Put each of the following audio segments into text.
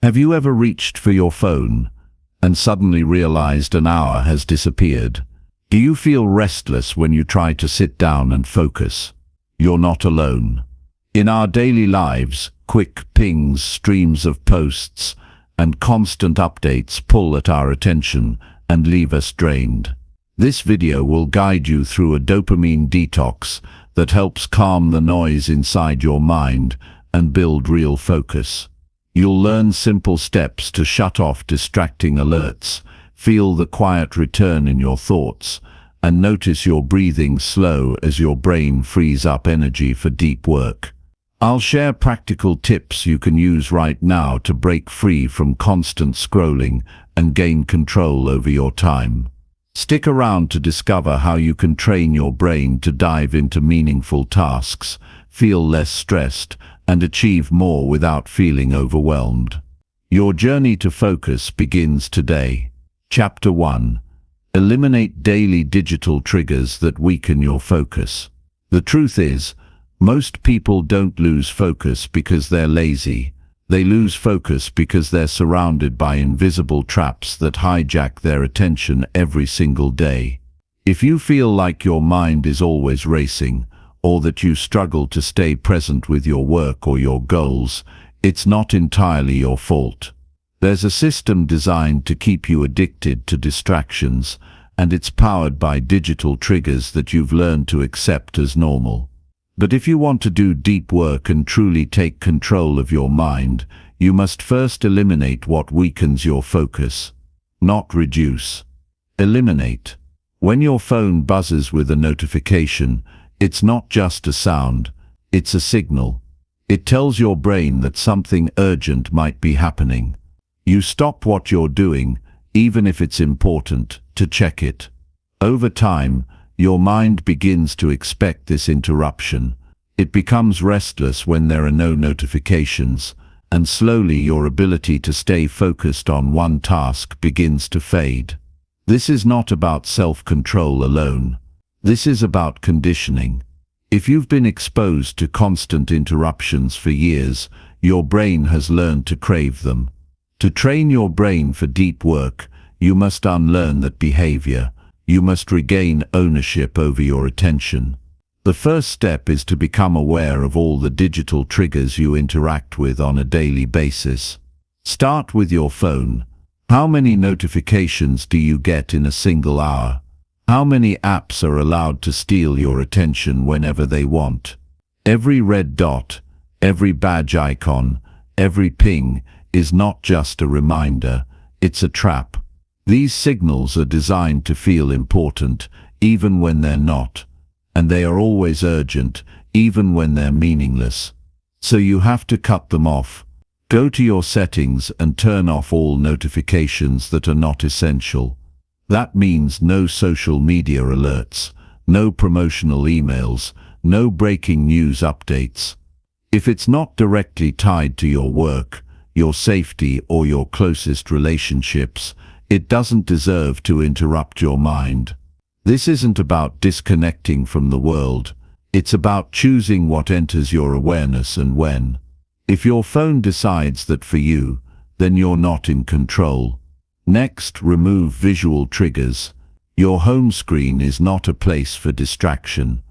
Have you ever reached for your phone and suddenly realized an hour has disappeared? Do you feel restless when you try to sit down and focus? You're not alone. In our daily lives, quick pings, streams of posts, and constant updates pull at our attention and leave us drained. This video will guide you through a dopamine detox that helps calm the noise inside your mind and build real focus. You'll learn simple steps to shut off distracting alerts, feel the quiet return in your thoughts, and notice your breathing slow as your brain frees up energy for deep work. I'll share practical tips you can use right now to break free from constant scrolling and gain control over your time. Stick around to discover how you can train your brain to dive into meaningful tasks, feel less stressed, and achieve more without feeling overwhelmed. Your journey to focus begins today. Chapter 1. Eliminate daily digital triggers that weaken your focus. The truth is, most people don't lose focus because they're lazy. They lose focus because they're surrounded by invisible traps that hijack their attention every single day. If you feel like your mind is always racing, or that you struggle to stay present with your work or your goals, it's not entirely your fault. There's a system designed to keep you addicted to distractions, and it's powered by digital triggers that you've learned to accept as normal. But if you want to do deep work and truly take control of your mind, you must first eliminate what weakens your focus. Not reduce. Eliminate. When your phone buzzes with a notification, it's not just a sound, it's a signal. It tells your brain that something urgent might be happening. You stop what you're doing, even if it's important, to check it. Over time, your mind begins to expect this interruption. It becomes restless when there are no notifications, and slowly your ability to stay focused on one task begins to fade. This is not about self-control alone. This is about conditioning. If you've been exposed to constant interruptions for years, your brain has learned to crave them. To train your brain for deep work, you must unlearn that behavior. You must regain ownership over your attention. The first step is to become aware of all the digital triggers you interact with on a daily basis. Start with your phone. How many notifications do you get in a single hour? How many apps are allowed to steal your attention whenever they want? Every red dot, every badge icon, every ping is not just a reminder, it's a trap. These signals are designed to feel important, even when they're not, and they are always urgent, even when they're meaningless. So you have to cut them off. Go to your settings and turn off all notifications that are not essential. That means no social media alerts, no promotional emails, no breaking news updates. If it's not directly tied to your work, your safety, or your closest relationships, it doesn't deserve to interrupt your mind. This isn't about disconnecting from the world. It's about choosing what enters your awareness and when. If your phone decides that for you, then you're not in control. Next, remove visual triggers. Your home screen is not a place for distraction.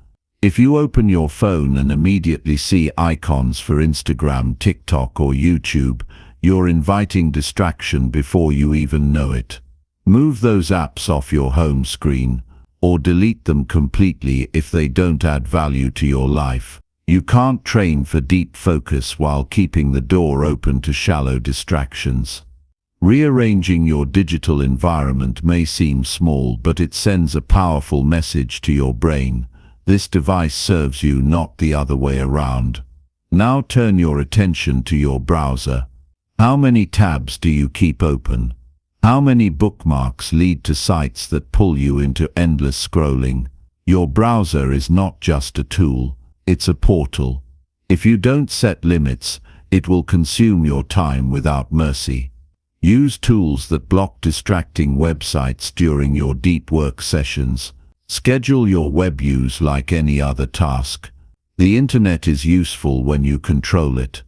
If you open your phone and immediately see icons for Instagram, TikTok, or YouTube, you're inviting distraction before you even know it. Move those apps off your home screen, or delete them completely if they don't add value to your life. You can't train for deep focus while keeping the door open to shallow distractions. Rearranging your digital environment may seem small, but it sends a powerful message to your brain. This device serves you, not the other way around. Now turn your attention to your browser. How many tabs do you keep open? How many bookmarks lead to sites that pull you into endless scrolling? Your browser is not just a tool, it's a portal. If you don't set limits, it will consume your time without mercy. Use tools that block distracting websites during your deep work sessions. Schedule your web use like any other task. The internet is useful when you control it.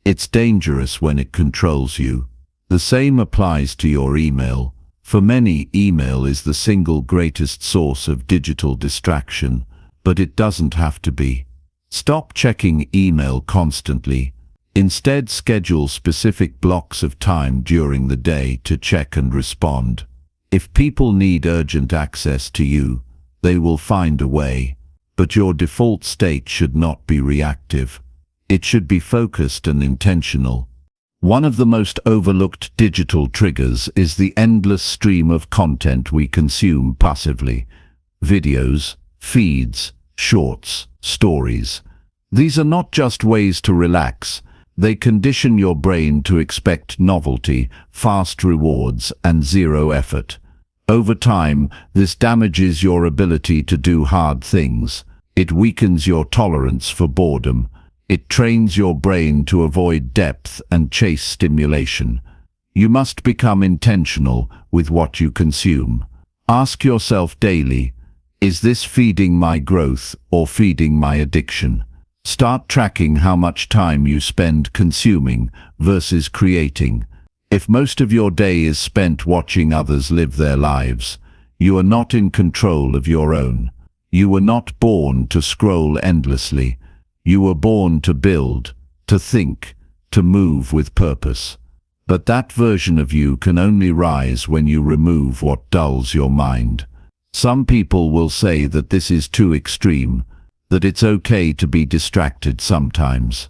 It's dangerous when it controls you. The same applies to your email. For many, email is the single greatest source of digital distraction, but it doesn't have to be. Stop checking email constantly. Instead, schedule specific blocks of time during the day to check and respond. If people need urgent access to you, they will find a way. But your default state should not be reactive. It should be focused and intentional. One of the most overlooked digital triggers is the endless stream of content we consume passively. Videos, feeds, shorts, stories. These are not just ways to relax. They condition your brain to expect novelty, fast rewards, and zero effort. Over time, this damages your ability to do hard things. It weakens your tolerance for boredom. It trains your brain to avoid depth and chase stimulation. You must become intentional with what you consume. Ask yourself daily, is this feeding my growth or feeding my addiction? Start tracking how much time you spend consuming versus creating. If most of your day is spent watching others live their lives, you are not in control of your own. You were not born to scroll endlessly. You were born to build, to think, to move with purpose. But that version of you can only rise when you remove what dulls your mind. Some people will say that this is too extreme, that it's okay to be distracted sometimes.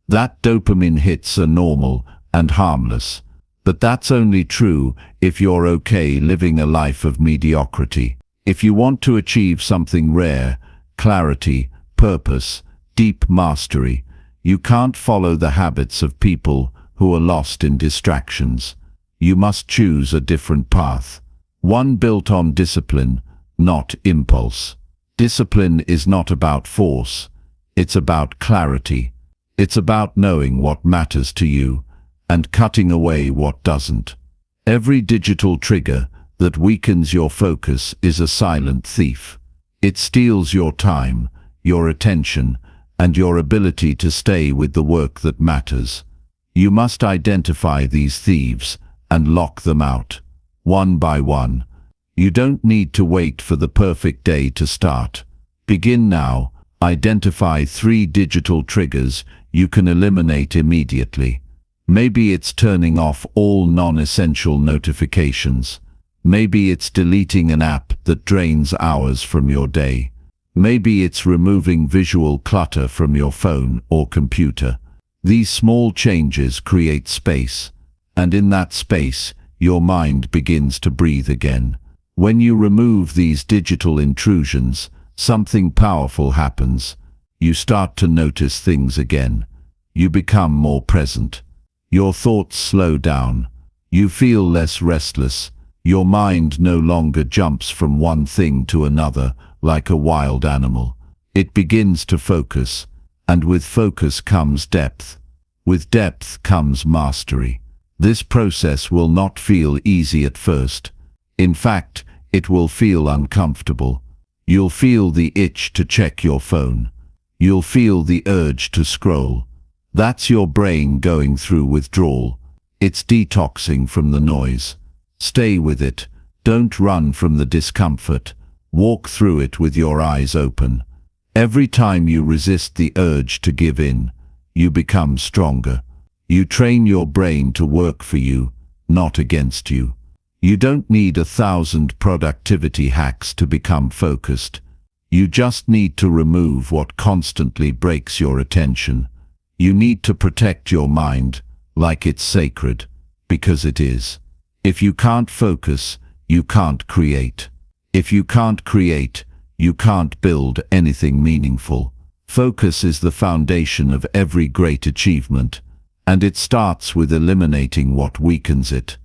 That dopamine hits are normal and harmless. But that's only true if you're okay living a life of mediocrity. If you want to achieve something rare, clarity, purpose, deep mastery, you can't follow the habits of people who are lost in distractions. You must choose a different path. One built on discipline, not impulse. Discipline is not about force. It's about clarity. It's about knowing what matters to you and cutting away what doesn't. Every digital trigger that weakens your focus is a silent thief. It steals your time, your attention, and your ability to stay with the work that matters. You must identify these thieves and lock them out, one by one. You don't need to wait for the perfect day to start. Begin now. Identify 3 digital triggers you can eliminate immediately. Maybe it's turning off all non-essential notifications. Maybe it's deleting an app that drains hours from your day. Maybe it's removing visual clutter from your phone or computer. These small changes create space, and in that space, your mind begins to breathe again. When you remove these digital intrusions, something powerful happens. You start to notice things again. You become more present. Your thoughts slow down. You feel less restless. Your mind no longer jumps from one thing to another like a wild animal. It begins to focus, and with focus comes depth. With depth comes mastery. This process will not feel easy at first. In fact, it will feel uncomfortable. You'll feel the itch to check your phone. You'll feel the urge to scroll. That's your brain going through withdrawal. It's detoxing from the noise. Stay with it. Don't run from the discomfort. Walk through it with your eyes open. Every time you resist the urge to give in, you become stronger. You train your brain to work for you, not against you. You don't need 1,000 productivity hacks to become focused. You just need to remove what constantly breaks your attention. You need to protect your mind like it's sacred, because it is. If you can't focus, you can't create. If you can't create, you can't build anything meaningful. Focus is the foundation of every great achievement, and it starts with eliminating what weakens it.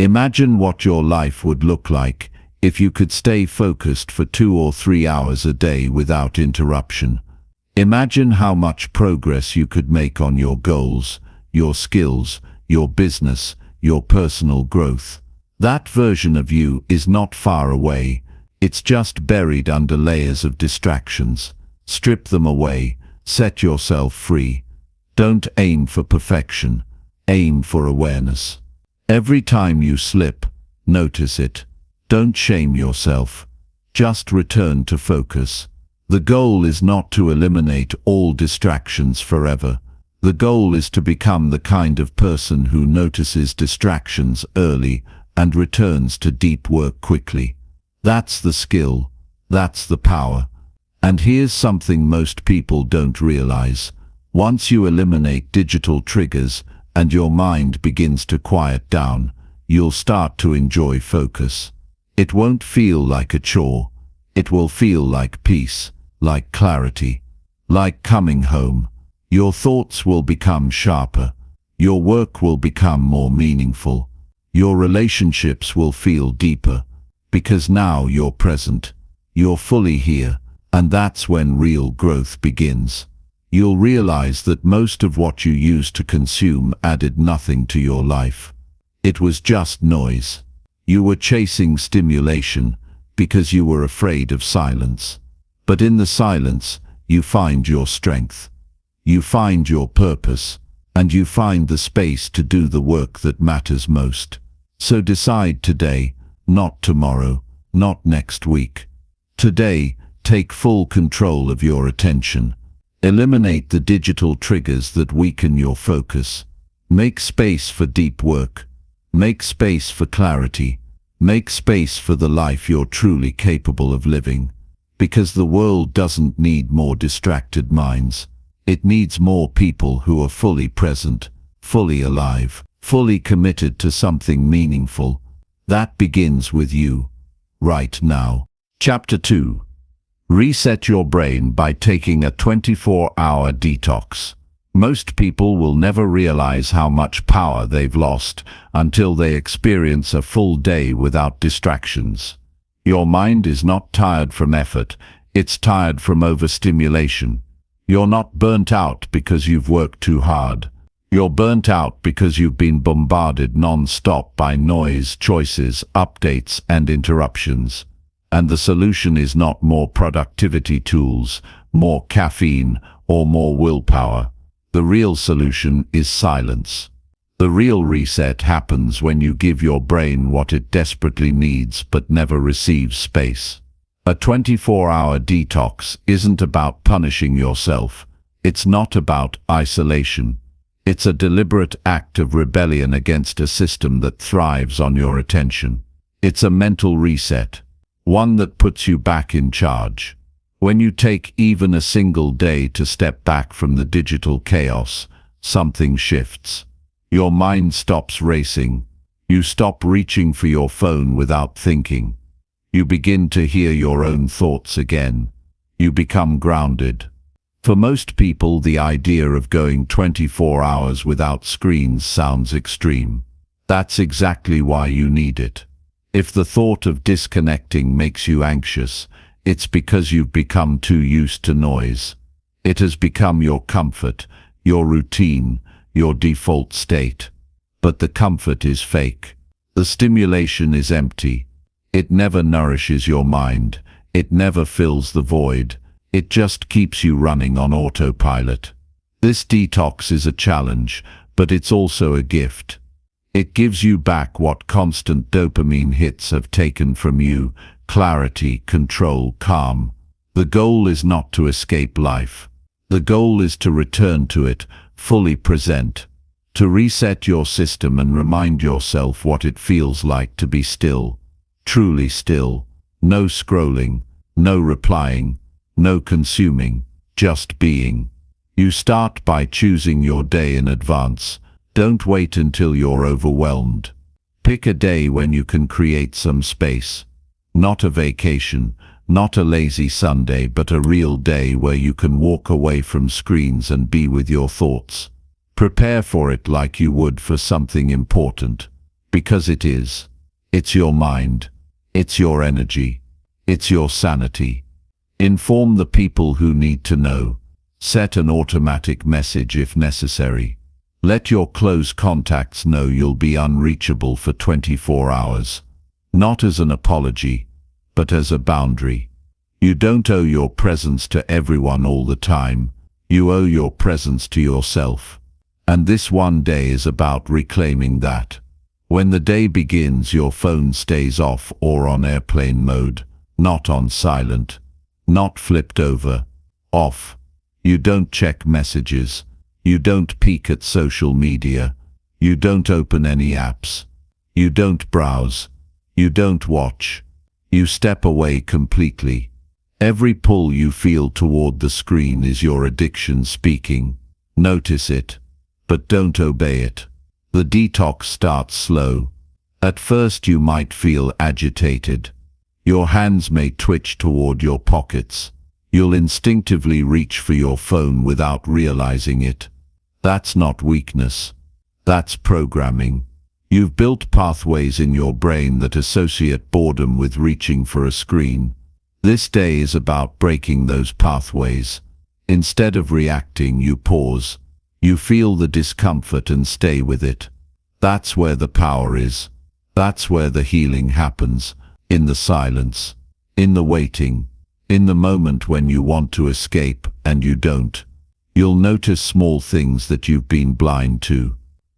Imagine what your life would look like if you could stay focused for 2 or 3 hours a day without interruption. Imagine how much progress you could make on your goals, your skills, your business, your personal growth. That version of you is not far away. It's just buried under layers of distractions. Strip them away. Set yourself free. Don't aim for perfection. Aim for awareness. Every time you slip, notice it. Don't shame yourself. Just return to focus. The goal is not to eliminate all distractions forever. The goal is to become the kind of person who notices distractions early and returns to deep work quickly. That's the skill. That's the power. And here's something most people don't realize. Once you eliminate digital triggers and your mind begins to quiet down, you'll start to enjoy focus. It won't feel like a chore. It will feel like peace, like clarity, like coming home. Your thoughts will become sharper. Your work will become more meaningful. Your relationships will feel deeper, because now you're present. You're fully here, and that's when real growth begins. You'll realize that most of what you used to consume added nothing to your life. It was just noise. You were chasing stimulation because you were afraid of silence. But in the silence, you find your strength. You find your purpose, and you find the space to do the work that matters most. So decide today, not tomorrow, not next week. Today, take full control of your attention. Eliminate the digital triggers that weaken your focus. Make space for deep work. Make space for clarity. Make space for the life you're truly capable of living. Because the world doesn't need more distracted minds. It needs more people who are fully present, fully alive, fully committed to something meaningful. That begins with you, right now. Chapter 2. Reset your brain by taking a 24-hour detox. Most people will never realize how much power they've lost until they experience a full day without distractions. Your mind is not tired from effort, it's tired from overstimulation. You're not burnt out because you've worked too hard. You're burnt out because you've been bombarded non-stop by noise, choices, updates, and interruptions. And the solution is not more productivity tools, more caffeine, or more willpower. The real solution is silence. The real reset happens when you give your brain what it desperately needs but never receives space. A 24-hour detox isn't about punishing yourself. It's not about isolation. It's a deliberate act of rebellion against a system that thrives on your attention. It's a mental reset, one that puts you back in charge. When you take even a single day to step back from the digital chaos, something shifts. Your mind stops racing. You stop reaching for your phone without thinking. You begin to hear your own thoughts again. You become grounded. For most people, the idea of going 24 hours without screens sounds extreme. That's exactly why you need it. If the thought of disconnecting makes you anxious, it's because you've become too used to noise. It has become your comfort, your routine, your default state. But the comfort is fake. The stimulation is empty. It never nourishes your mind. It never fills the void. It just keeps you running on autopilot. This detox is a challenge, but it's also a gift. It gives you back what constant dopamine hits have taken from you: clarity, control, calm. The goal is not to escape life. The goal is to return to it, fully present. To reset your system and remind yourself what it feels like to be still. Truly still. No scrolling, no replying, no consuming, just being. You start by choosing your day in advance. Don't wait until you're overwhelmed. Pick a day when you can create some space. Not a vacation, not a lazy Sunday, but a real day where you can walk away from screens and be with your thoughts. Prepare for it like you would for something important. Because it is. It's your mind. It's your energy. It's your sanity. Inform the people who need to know. Set an automatic message if necessary. Let your close contacts know you'll be unreachable for 24 hours. Not as an apology, but as a boundary. You don't owe your presence to everyone all the time. You owe your presence to yourself. And this one day is about reclaiming that. When the day begins, your phone stays off or on airplane mode, not on silent, not flipped over, off. You don't check messages. You don't peek at social media. You don't open any apps. You don't browse. You don't watch. You step away completely. Every pull you feel toward the screen is your addiction speaking. Notice it, but don't obey it. The detox starts slow. At first you might feel agitated. Your hands may twitch toward your pockets. You'll instinctively reach for your phone without realizing it. That's not weakness. That's programming. You've built pathways in your brain that associate boredom with reaching for a screen. This day is about breaking those pathways. Instead of reacting, you pause. You feel the discomfort and stay with it. That's where the power is. That's where the healing happens. In the silence. In the waiting. In the moment when you want to escape and you don't. You'll notice small things that you've been blind to.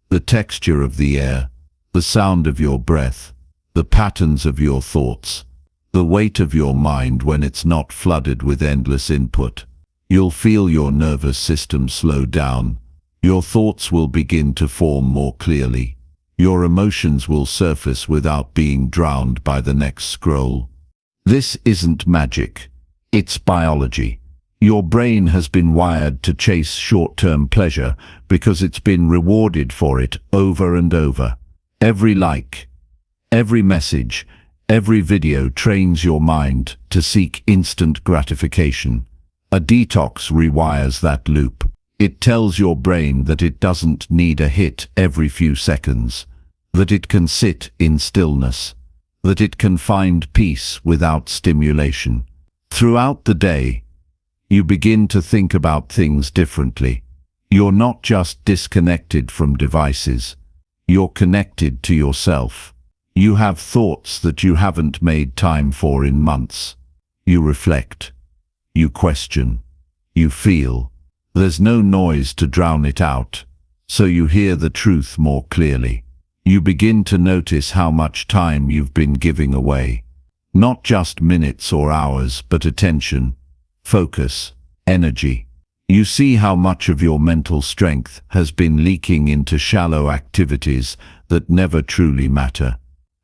The texture of the air. The sound of your breath. The patterns of your thoughts. The weight of your mind when it's not flooded with endless input. You'll feel your nervous system slow down. Your thoughts will begin to form more clearly. Your emotions will surface without being drowned by the next scroll. This isn't magic. It's biology. Your brain has been wired to chase short-term pleasure because it's been rewarded for it over and over. Every like, every message, every video trains your mind to seek instant gratification. A detox rewires that loop. It tells your brain that it doesn't need a hit every few seconds, that it can sit in stillness, that it can find peace without stimulation. Throughout the day, you begin to think about things differently. You're not just disconnected from devices. You're connected to yourself. You have thoughts that you haven't made time for in months. You reflect. You question. You feel. There's no noise to drown it out, so you hear the truth more clearly. You begin to notice how much time you've been giving away. Not just minutes or hours, but attention, focus, energy. You see how much of your mental strength has been leaking into shallow activities that never truly matter.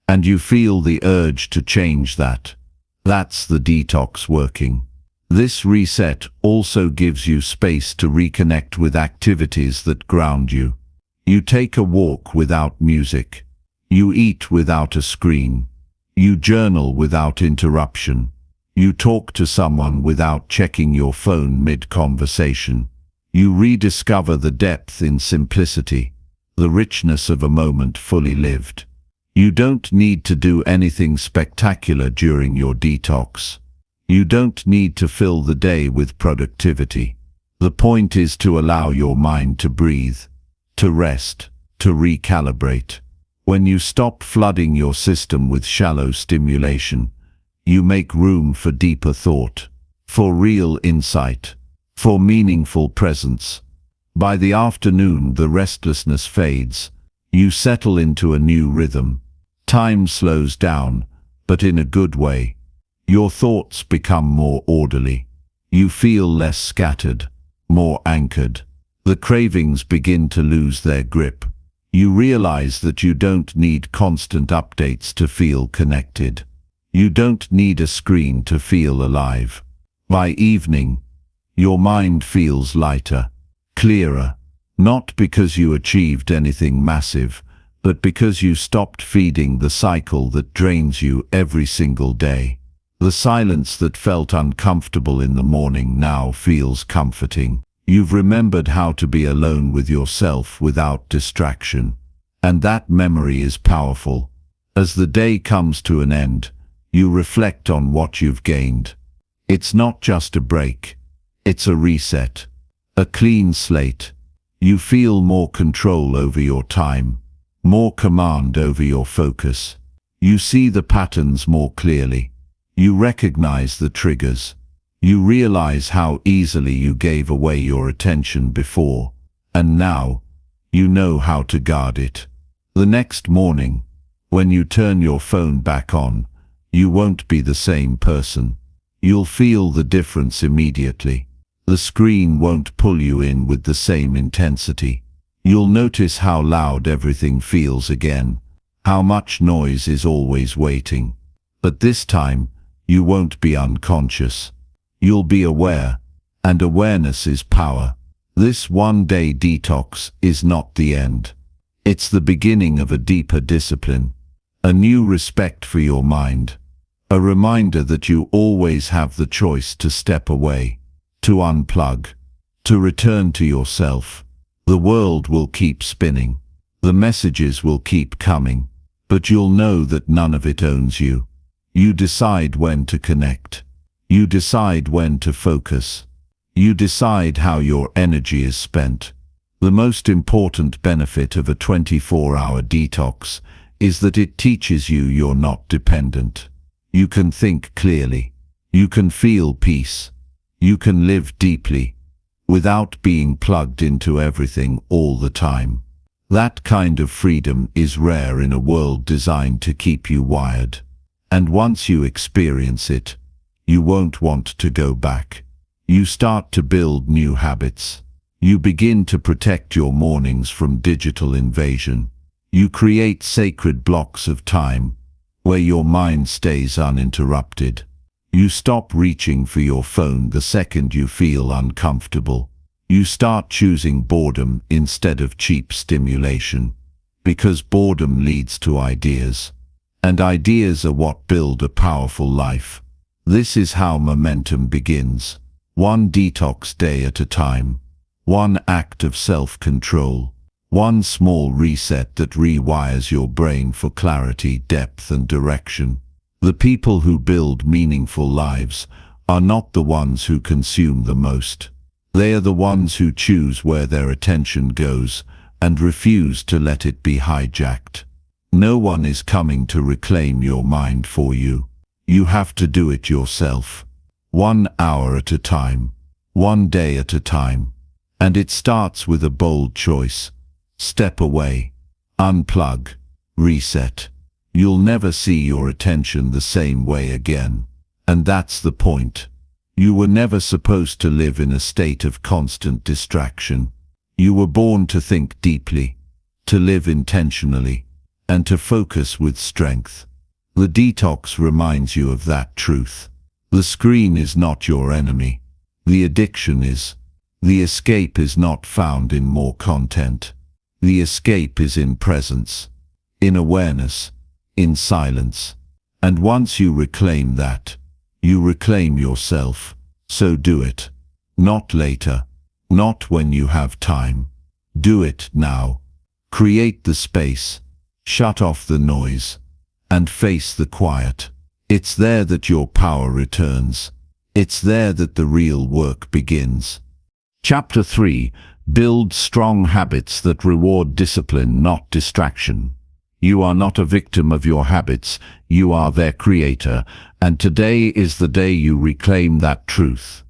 And you feel the urge to change that. That's the detox working. This reset also gives you space to reconnect with activities that ground you. You take a walk without music. You eat without a screen. You journal without interruption. You talk to someone without checking your phone mid-conversation. You rediscover the depth in simplicity, the richness of a moment fully lived. You don't need to do anything spectacular during your detox. You don't need to fill the day with productivity. The point is to allow your mind to breathe, to rest, to recalibrate. When you stop flooding your system with shallow stimulation, you make room for deeper thought, for real insight, for meaningful presence. By the afternoon, the restlessness fades. You settle into a new rhythm. Time slows down, but in a good way. Your thoughts become more orderly. You feel less scattered, more anchored. The cravings begin to lose their grip. You realize that you don't need constant updates to feel connected. You don't need a screen to feel alive. By evening, your mind feels lighter, clearer, not because you achieved anything massive, but because you stopped feeding the cycle that drains you every single day. The silence that felt uncomfortable in the morning now feels comforting. You've remembered how to be alone with yourself without distraction. And that memory is powerful. As the day comes to an end, you reflect on what you've gained. It's not just a break. It's a reset. A clean slate. You feel more control over your time, more command over your focus. You see the patterns more clearly. You recognize the triggers. You realize how easily you gave away your attention before, and now you know how to guard it. The next morning, When you turn your phone back on, you won't be the same person. You'll feel the difference immediately. The screen won't pull you in with the same intensity. You'll notice how loud everything feels again, how much noise is always waiting. But this time, you won't be unconscious. You'll be aware, and awareness is power. This one-day detox is not the end. It's the beginning of a deeper discipline, a new respect for your mind, a reminder that you always have the choice to step away, to unplug, to return to yourself. The world will keep spinning. The messages will keep coming, but you'll know that none of it owns you. You decide when to connect. You decide when to focus. You decide how your energy is spent. The most important benefit of a 24-hour detox is that it teaches you you're not dependent. You can think clearly. You can feel peace. You can live deeply, without being plugged into everything all the time. That kind of freedom is rare in a world designed to keep you wired. And once you experience it, you won't want to go back. You start to build new habits. You begin to protect your mornings from digital invasion. You create sacred blocks of time where your mind stays uninterrupted. You stop reaching for your phone the second you feel uncomfortable. You start choosing boredom instead of cheap stimulation, because boredom leads to ideas, and ideas are what build a powerful life. This is how momentum begins, one detox day at a time, one act of self-control, one small reset that rewires your brain for clarity, depth, and direction. The people who build meaningful lives are not the ones who consume the most. They are the ones who choose where their attention goes and refuse to let it be hijacked. No one is coming to reclaim your mind for you. You have to do it yourself. 1 hour at a time, 1 day at a time. And it starts with a bold choice. Step away. Unplug. Reset. You'll never see your attention the same way again. And that's the point. You were never supposed to live in a state of constant distraction. You were born to think deeply, to live intentionally, and to focus with strength. The detox reminds you of that truth. The screen is not your enemy. The addiction is. The escape is not found in more content. The escape is in presence, in awareness, in silence. And once you reclaim that, you reclaim yourself. So do it. Not later. Not when you have time. Do it now. Create the space. Shut off the noise. And face the quiet. It's there that your power returns. It's there that the real work begins. Chapter 3. Build strong habits that reward discipline, not distraction. You are not a victim of your habits, you are their creator, and today is the day you reclaim that truth.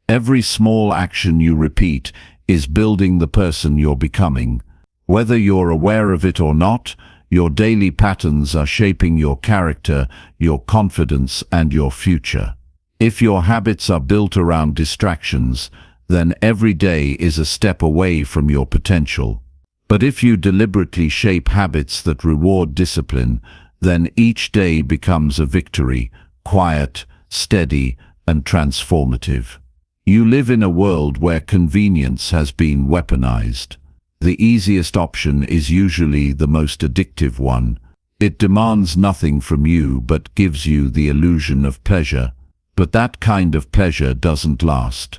Every small action you repeat is building the person you're becoming. Whether you're aware of it or not, your daily patterns are shaping your character, your confidence, and your future. If your habits are built around distractions, then every day is a step away from your potential. But if you deliberately shape habits that reward discipline, then each day becomes a victory, quiet, steady, and transformative. You live in a world where convenience has been weaponized. The easiest option is usually the most addictive one. It demands nothing from you but gives you the illusion of pleasure. But that kind of pleasure doesn't last.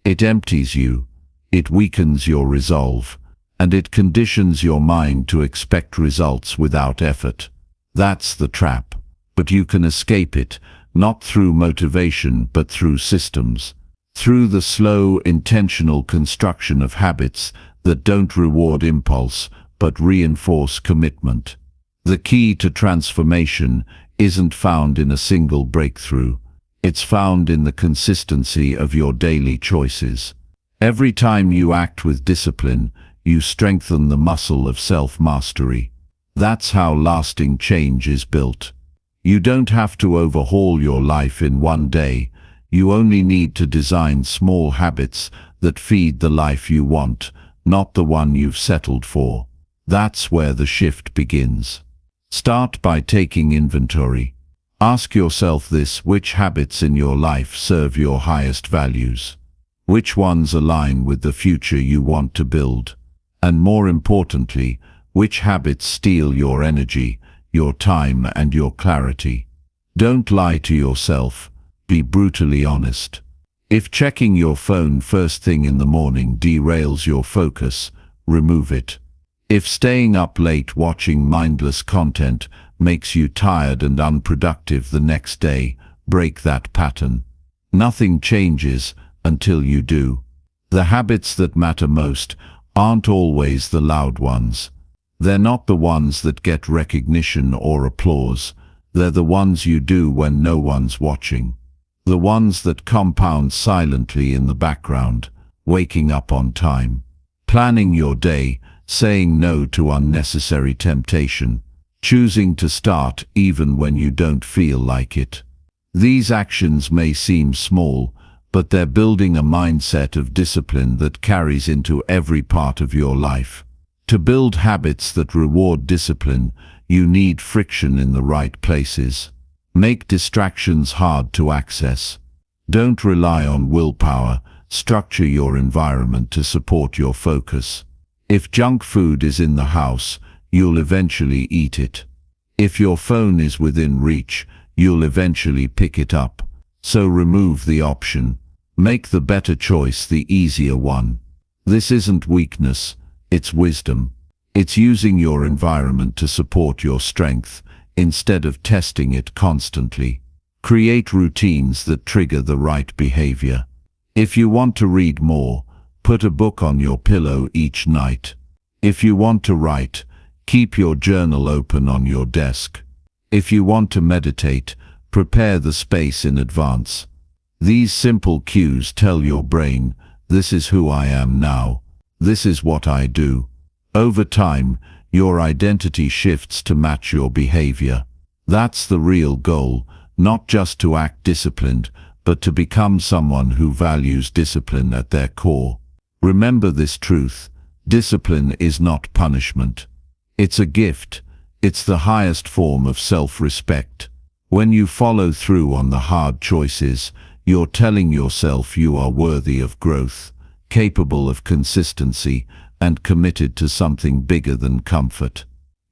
It empties you, it weakens your resolve, and it conditions your mind to expect results without effort. That's the trap. But you can escape it, not through motivation but through systems. Through the slow, intentional construction of habits that don't reward impulse but reinforce commitment. The key to transformation isn't found in a single breakthrough. It's found in the consistency of your daily choices. Every time you act with discipline, you strengthen the muscle of self-mastery. That's how lasting change is built. You don't have to overhaul your life in one day. You only need to design small habits that feed the life you want, not the one you've settled for. That's where the shift begins. Start by taking inventory. Ask yourself this: which habits in your life serve your highest values? Which ones align with the future you want to build? And more importantly, which habits steal your energy, your time, and your clarity? Don't lie to yourself. Be brutally honest. If checking your phone first thing in the morning derails your focus, remove it. If staying up late watching mindless content makes you tired and unproductive the next day, break that pattern. Nothing changes until you do. The habits that matter most aren't always the loud ones. They're not the ones that get recognition or applause. They're the ones you do when no one's watching. The ones that compound silently in the background: waking up on time, planning your day, saying no to unnecessary temptation, choosing to start even when you don't feel like it. These actions may seem small, but they're building a mindset of discipline that carries into every part of your life. To build habits that reward discipline, you need friction in the right places. Make distractions hard to access. Don't rely on willpower. Structure your environment to support your focus. If junk food is in the house, you'll eventually eat it. If your phone is within reach, you'll eventually pick it up. So remove the option. Make the better choice the easier one. This isn't weakness, it's wisdom. It's using your environment to support your strength, instead of testing it constantly. Create routines that trigger the right behavior. If you want to read more, put a book on your pillow each night. If you want to write, keep your journal open on your desk. If you want to meditate, prepare the space in advance. These simple cues tell your brain, this is who I am now. This is what I do. Over time, your identity shifts to match your behavior. That's the real goal, not just to act disciplined, but to become someone who values discipline at their core. Remember this truth: discipline is not punishment. It's a gift. It's the highest form of self-respect. When you follow through on the hard choices, you're telling yourself you are worthy of growth, capable of consistency, and committed to something bigger than comfort.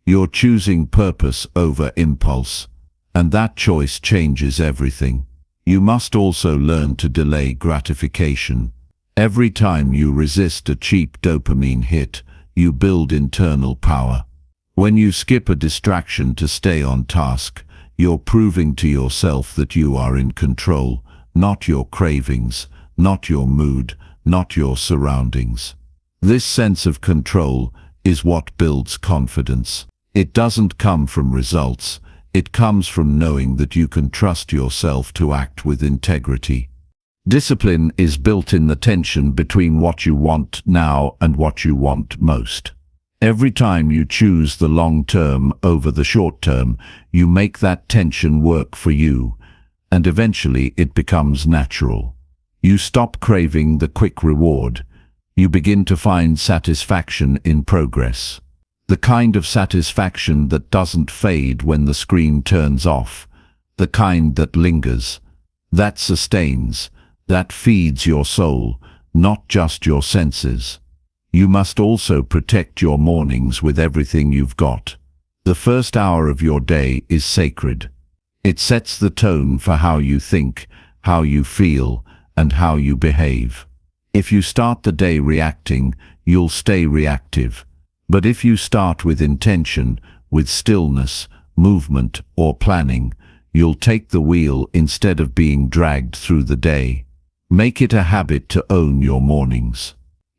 You're choosing purpose over impulse, and that choice changes everything. You must also learn to delay gratification. Every time you resist a cheap dopamine hit, you build internal power. When you skip a distraction to stay on task, you're proving to yourself that you are in control, not your cravings, not your mood, not your surroundings. This sense of control is what builds confidence. It doesn't come from results. It comes from knowing that you can trust yourself to act with integrity. Discipline is built in the tension between what you want now and what you want most. Every time you choose the long term over the short term, you make that tension work for you, and eventually it becomes natural. You stop craving the quick reward. You begin to find satisfaction in progress. The kind of satisfaction that doesn't fade when the screen turns off. The kind that lingers. That sustains. That feeds your soul, not just your senses. You must also protect your mornings with everything you've got. The first hour of your day is sacred. It sets the tone for how you think, how you feel, and how you behave. If you start the day reacting, you'll stay reactive. But if you start with intention, with stillness, movement, or planning, you'll take the wheel instead of being dragged through the day. Make it a habit to own your mornings.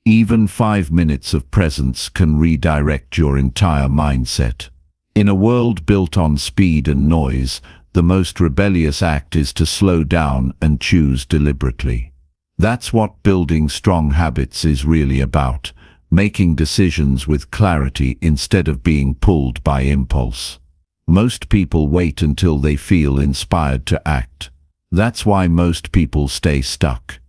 Even 5 minutes of presence can redirect your entire mindset. In a world built on speed and noise, the most rebellious act is to slow down and choose deliberately. That's what building strong habits is really about: making decisions with clarity instead of being pulled by impulse. Most people wait until they feel inspired to act. That's why most people stay stuck.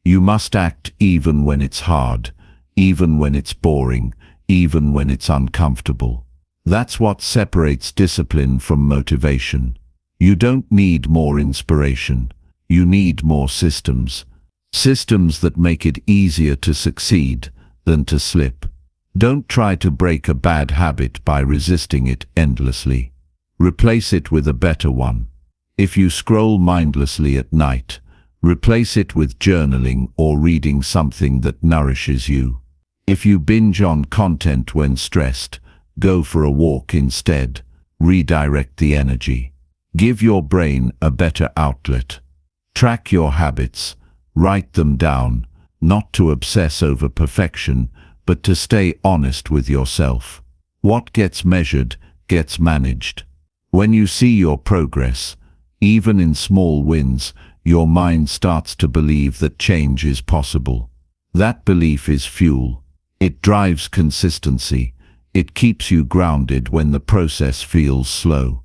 You must act even when it's hard, even when it's boring, even when it's uncomfortable. That's what separates discipline from motivation. You don't need more inspiration. You need more systems. Systems that make it easier to succeed than to slip. Don't try to break a bad habit by resisting it endlessly. Replace it with a better one. If you scroll mindlessly at night, replace it with journaling or reading something that nourishes you. If you binge on content when stressed, go for a walk instead. Redirect the energy. Give your brain a better outlet. Track your habits. Write them down, not to obsess over perfection, but to stay honest with yourself. What gets measured gets managed. When you see your progress, even in small wins, your mind starts to believe that change is possible. That belief is fuel. It drives consistency. It keeps you grounded when the process feels slow.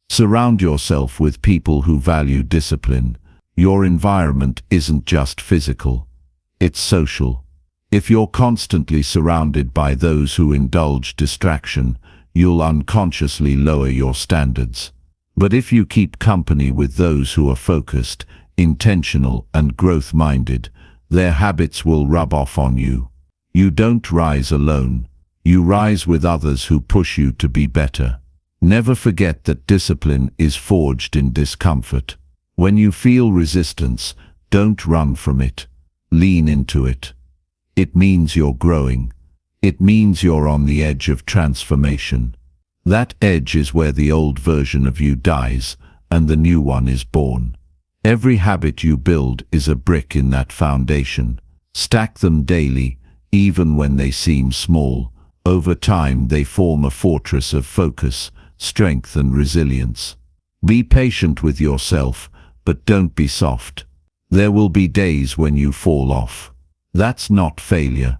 Surround yourself with people who value discipline. Your environment isn't just physical. It's social. If you're constantly surrounded by those who indulge distraction, you'll unconsciously lower your standards. But if you keep company with those who are focused, intentional, and growth-minded, their habits will rub off on you. You don't rise alone. You rise with others who push you to be better. Never forget that discipline is forged in discomfort. When you feel resistance, don't run from it. Lean into it. It means you're growing. It means you're on the edge of transformation. That edge is where the old version of you dies and the new one is born. Every habit you build is a brick in that foundation. Stack them daily, even when they seem small. Over time, they form a fortress of focus, strength, and resilience. Be patient with yourself, but don't be soft. There will be days when you fall off. That's not failure.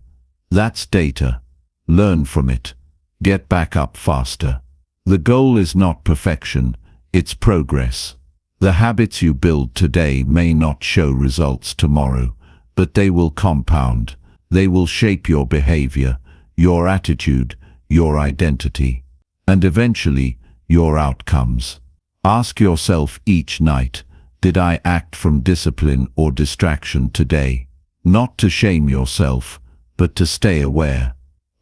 That's data. Learn from it. Get back up faster. The goal is not perfection, it's progress. The habits you build today may not show results tomorrow, but they will compound. They will shape your behavior, your attitude, your identity, and eventually, your outcomes. Ask yourself each night, did I act from discipline or distraction today? Not to shame yourself, but to stay aware.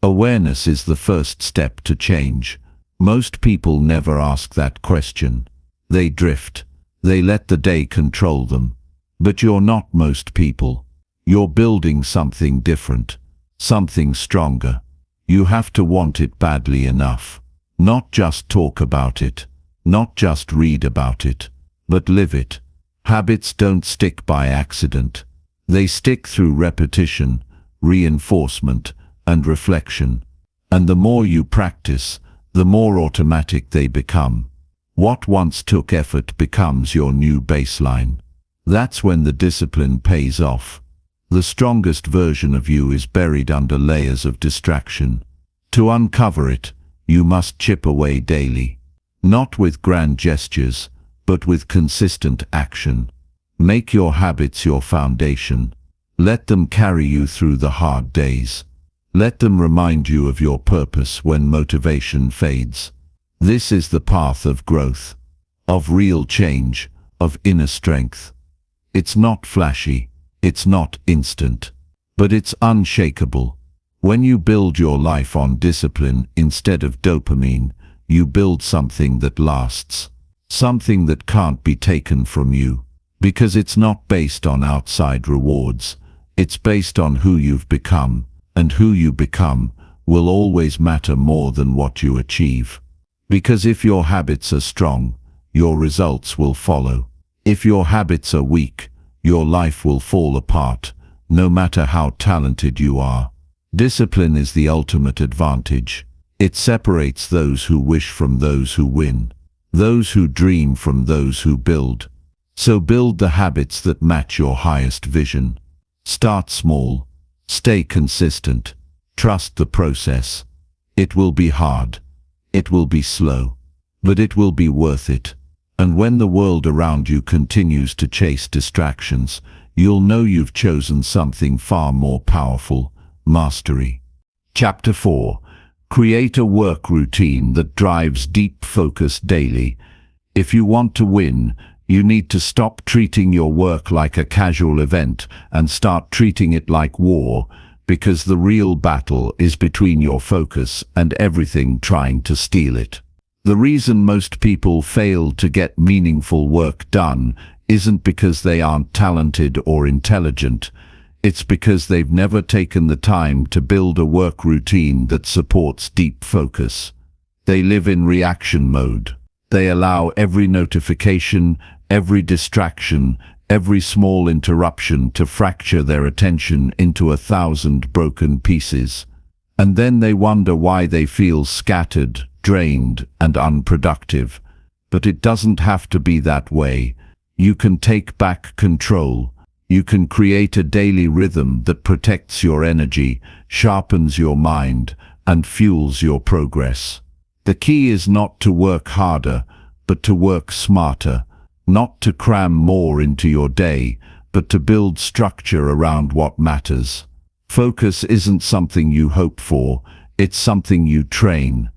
Awareness is the first step to change. Most people never ask that question. They drift. They let the day control them. But you're not most people. You're building something different, something stronger. You have to want it badly enough. Not just talk about it, not just read about it, but live it. Habits don't stick by accident. They stick through repetition, reinforcement, and reflection. And the more you practice, the more automatic they become. What once took effort becomes your new baseline. That's when the discipline pays off. The strongest version of you is buried under layers of distraction. To uncover it, you must chip away daily. Not with grand gestures, but with consistent action. Make your habits your foundation. Let them carry you through the hard days. Let them remind you of your purpose when motivation fades. This is the path of growth, of real change, of inner strength. It's not flashy, it's not instant, but it's unshakable. When you build your life on discipline instead of dopamine, you build something that lasts, something that can't be taken from you, because it's not based on outside rewards. It's based on who you've become, and who you become will always matter more than what you achieve. Because if your habits are strong, your results will follow. If your habits are weak, your life will fall apart, no matter how talented you are. Discipline is the ultimate advantage. It separates those who wish from those who win, those who dream from those who build. So build the habits that match your highest vision. Start small. Stay consistent. Trust the process. It will be hard. It will be slow. But it will be worth it. And when the world around you continues to chase distractions, you'll know you've chosen something far more powerful: mastery. Chapter 4. Create a work routine that drives deep focus daily. If you want to win, you need to stop treating your work like a casual event and start treating it like war, because the real battle is between your focus and everything trying to steal it. The reason most people fail to get meaningful work done isn't because they aren't talented or intelligent. It's because they've never taken the time to build a work routine that supports deep focus. They live in reaction mode. They allow every notification, every distraction, every small interruption to fracture their attention into 1,000 broken pieces. And then they wonder why they feel scattered, drained, and unproductive. But it doesn't have to be that way. You can take back control. You can create a daily rhythm that protects your energy, sharpens your mind, and fuels your progress. The key is not to work harder, but to work smarter. Not to cram more into your day, but to build structure around what matters. Focus isn't something you hope for, it's something you train.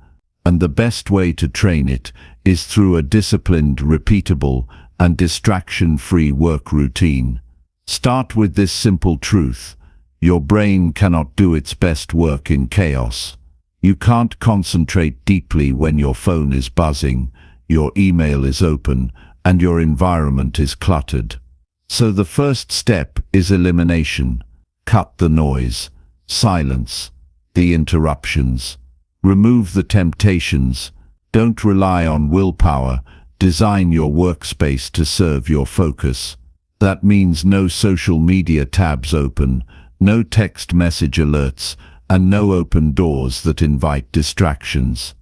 And the best way to train it is through a disciplined, repeatable, and distraction-free work routine. Start with this simple truth: your brain cannot do its best work in chaos. You can't concentrate deeply when your phone is buzzing, your email is open, and your environment is cluttered. So the first step is elimination. Cut the noise, silence the interruptions, remove the temptations. Don't rely on willpower. Design your workspace to serve your focus. That means no social media tabs open, no text message alerts, and no open doors that invite distractions.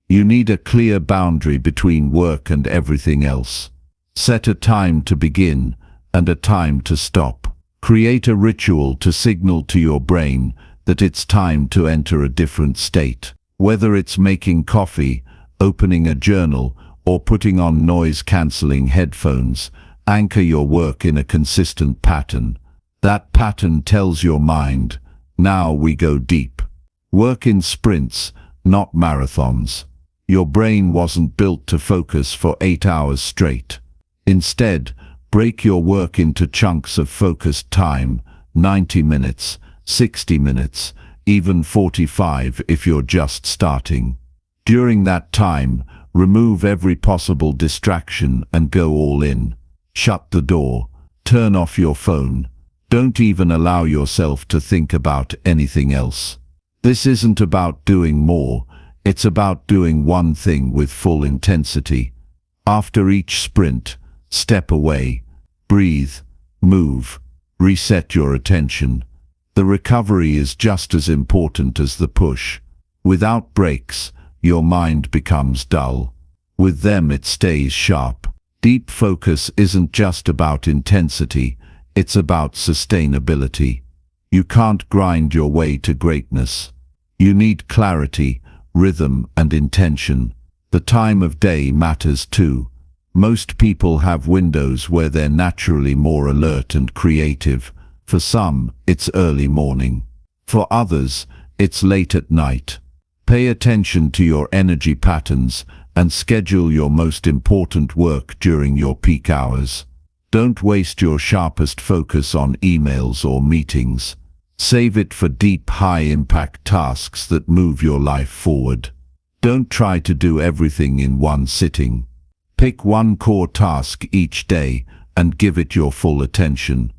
You need a clear boundary between work and everything else. Set a time to begin and a time to stop. Create a ritual to signal to your brain that it's time to enter a different state. Whether it's making coffee, opening a journal, or putting on noise-canceling headphones, anchor your work in a consistent pattern. That pattern tells your mind, now we go deep. Work in sprints, not marathons. Your brain wasn't built to focus for 8 hours straight. Instead, break your work into chunks of focused time: 90 minutes, 60 minutes, even 45 if you're just starting. During that time, remove every possible distraction and go all in. Shut the door. Turn off your phone. Don't even allow yourself to think about anything else. This isn't about doing more. It's about doing one thing with full intensity. After each sprint, step away, breathe, move, reset your attention. The recovery is just as important as the push. Without breaks, your mind becomes dull. With them, it stays sharp. Deep focus isn't just about intensity, it's about sustainability. You can't grind your way to greatness. You need clarity, rhythm, and intention. The time of day matters too. Most people have windows where they're naturally more alert and creative. For some, it's early morning. For others, it's late at night. Pay attention to your energy patterns and schedule your most important work during your peak hours. Don't waste your sharpest focus on emails or meetings. Save it for deep, high-impact tasks that move your life forward. Don't try to do everything in one sitting. Pick one core task each day and give it your full attention.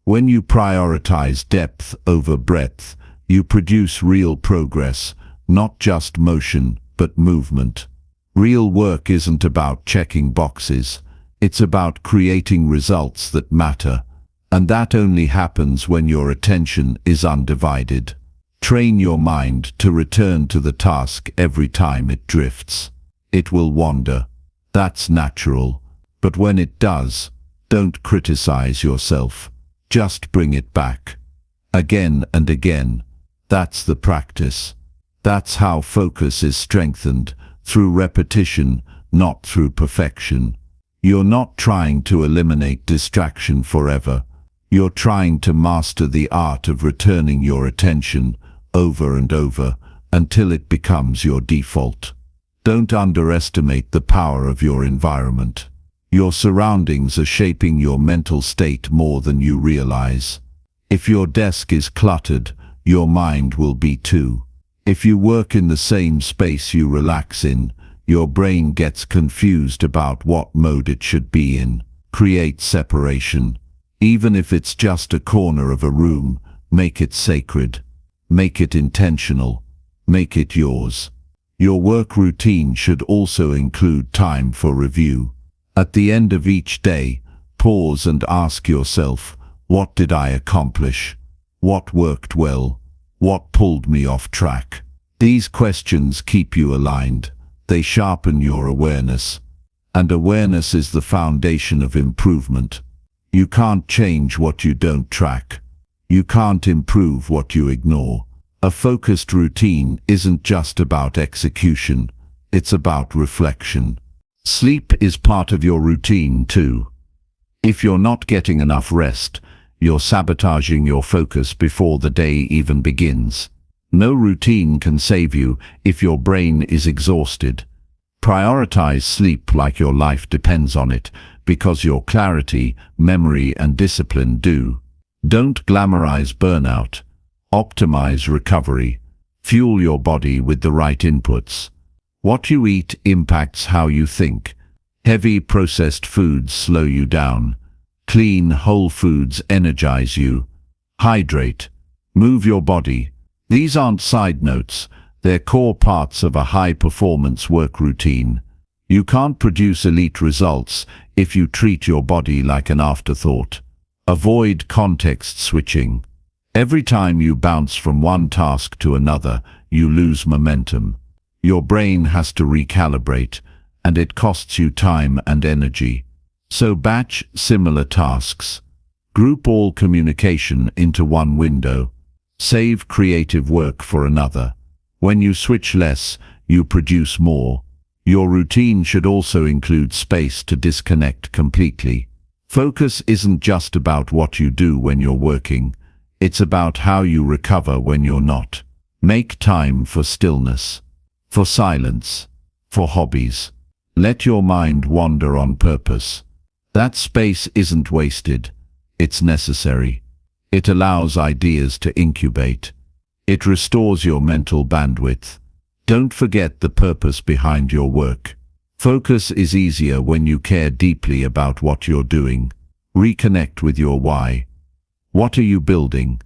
When you prioritize depth over breadth, you produce real progress, not just motion, but movement. Real work isn't about checking boxes. It's about creating results that matter. And that only happens when your attention is undivided. Train your mind to return to the task every time it drifts. It will wander. That's natural. But when it does, don't criticize yourself. Just bring it back. Again and again. That's the practice. That's how focus is strengthened, through repetition, not through perfection. You're not trying to eliminate distraction forever. You're trying to master the art of returning your attention over and over until it becomes your default. Don't underestimate the power of your environment. Your surroundings are shaping your mental state more than you realize. If your desk is cluttered, your mind will be too. If you work in the same space you relax in, your brain gets confused about what mode it should be in. Create separation. Even if it's just a corner of a room, make it sacred. Make it intentional. Make it yours. Your work routine should also include time for review. At the end of each day, pause and ask yourself, what did I accomplish? What worked well? What pulled me off track? These questions keep you aligned. They sharpen your awareness. And awareness is the foundation of improvement. You can't change what you don't track. You can't improve what you ignore. A focused routine isn't just about execution, it's about reflection. Sleep is part of your routine too. If you're not getting enough rest, you're sabotaging your focus before the day even begins. No routine can save you if your brain is exhausted. Prioritize sleep like your life depends on it, because your clarity, memory, and discipline do. Don't glamorize burnout. Optimize recovery. Fuel your body with the right inputs. What you eat impacts how you think. Heavy processed foods slow you down. Clean, whole foods energize you. Hydrate. Move your body. These aren't side notes. They're core parts of a high-performance work routine. You can't produce elite results if you treat your body like an afterthought. Avoid context switching. Every time you bounce from one task to another, you lose momentum. Your brain has to recalibrate, and it costs you time and energy. So batch similar tasks. Group all communication into one window. Save creative work for another. When you switch less, you produce more. Your routine should also include space to disconnect completely. Focus isn't just about what you do when you're working. It's about how you recover when you're not. Make time for stillness, for silence, for hobbies. Let your mind wander on purpose. That space isn't wasted. It's necessary. It allows ideas to incubate. It restores your mental bandwidth. Don't forget the purpose behind your work. Focus is easier when you care deeply about what you're doing. Reconnect with your why. What are you building?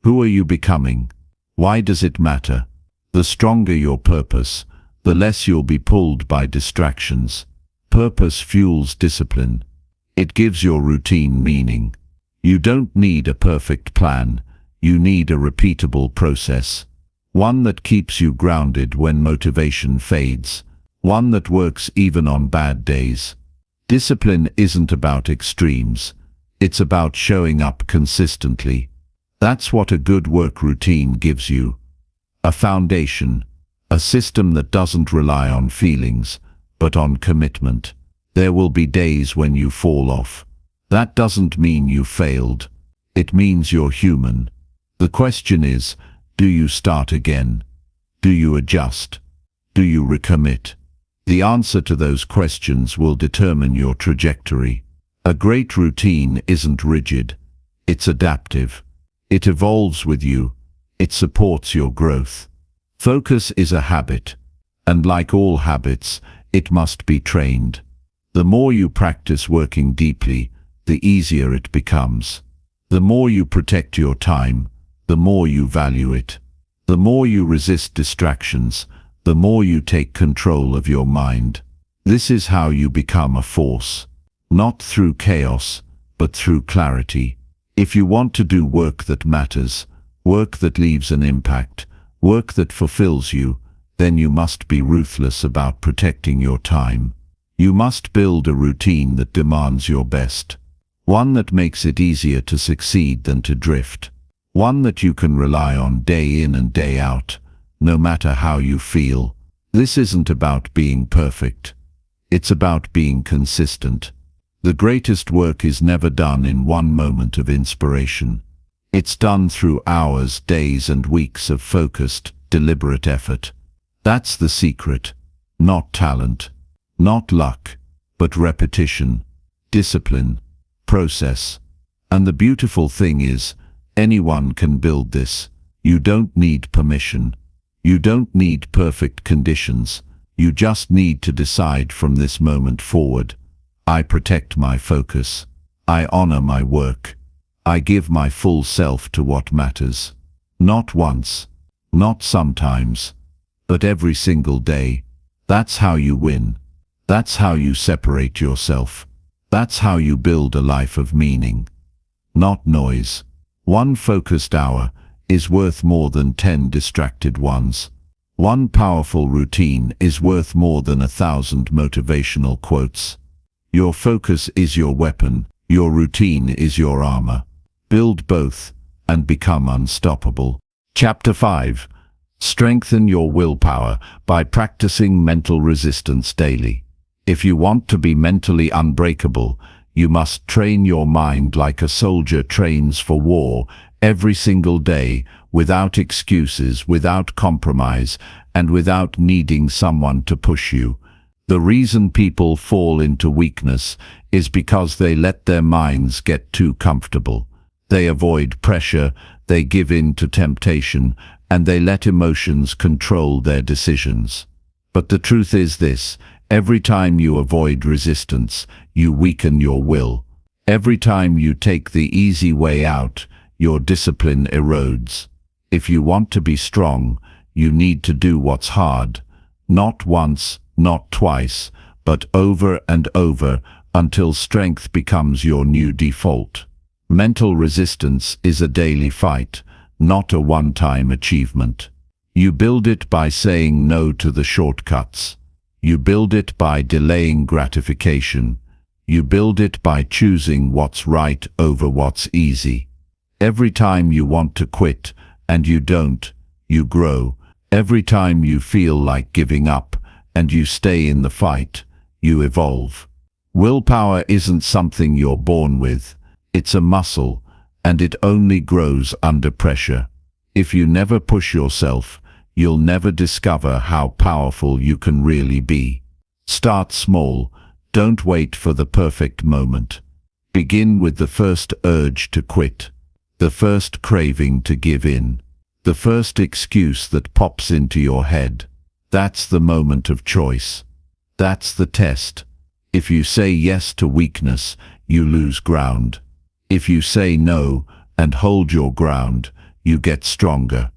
Who are you becoming? Why does it matter? The stronger your purpose, the less you'll be pulled by distractions. Purpose fuels discipline. It gives your routine meaning. You don't need a perfect plan. You need a repeatable process. One that keeps you grounded when motivation fades. One that works even on bad days. Discipline isn't about extremes. It's about showing up consistently. That's what a good work routine gives you. A foundation. A system that doesn't rely on feelings, but on commitment. There will be days when you fall off. That doesn't mean you failed. It means you're human. The question is, do you start again? Do you adjust? Do you recommit? The answer to those questions will determine your trajectory. A great routine isn't rigid. It's adaptive. It evolves with you. It supports your growth. Focus is a habit, and like all habits, it must be trained. The more you practice working deeply, the easier it becomes. The more you protect your time, the more you value it. The more you resist distractions, the more you take control of your mind. This is how you become a force. Not through chaos, but through clarity. If you want to do work that matters, work that leaves an impact, work that fulfills you, then you must be ruthless about protecting your time. You must build a routine that demands your best. One that makes it easier to succeed than to drift. one that you can rely on day in and day out, no matter how you feel. This isn't about being perfect. It's about being consistent. The greatest work is never done in one moment of inspiration. It's done through hours, days, and weeks of focused, deliberate effort. That's the secret. Not talent, not luck, but repetition, discipline, process. And the beautiful thing is, anyone can build this. You don't need permission. You don't need perfect conditions. You just need to decide from this moment forward. I protect my focus. I honor my work. I give my full self to what matters. Not once, not sometimes, but every single day. That's how you win. That's how you separate yourself. That's how you build a life of meaning. Not noise. One focused hour is worth more than 10 distracted ones. One powerful routine is worth more than 1,000 motivational quotes. Your focus is your weapon. Your routine is your armor. Build both and become unstoppable. Chapter 5. Strengthen your willpower by practicing mental resistance daily. If you want to be mentally unbreakable, you must train your mind like a soldier trains for war every single day, without excuses, without compromise, and without needing someone to push you. The reason people fall into weakness is because they let their minds get too comfortable. They avoid pressure, they give in to temptation, and they let emotions control their decisions. But the truth is this: every time you avoid resistance, you weaken your will. Every time you take the easy way out, your discipline erodes. If you want to be strong, you need to do what's hard. Not once, not twice, but over and over, until strength becomes your new default. Mental resistance is a daily fight, not a one-time achievement. You build it by saying no to the shortcuts. You build it by delaying gratification. You build it by choosing what's right over what's easy. Every time you want to quit, and you don't, you grow. Every time you feel like giving up, and you stay in the fight, you evolve. Willpower isn't something you're born with. It's a muscle, and it only grows under pressure. If you never push yourself, you'll never discover how powerful you can really be. Start small. Don't wait for the perfect moment. Begin with the first urge to quit, the first craving to give in, the first excuse that pops into your head. That's the moment of choice. That's the test. If you say yes to weakness, you lose ground. If you say no and hold your ground, you get stronger.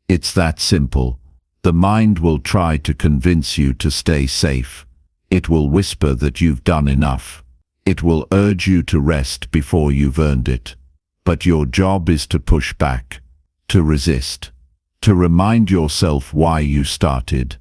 It's that simple. The mind will try to convince you to stay safe. It will whisper that you've done enough. It will urge you to rest before you've earned it. But your job is to push back, to resist, to remind yourself why you started.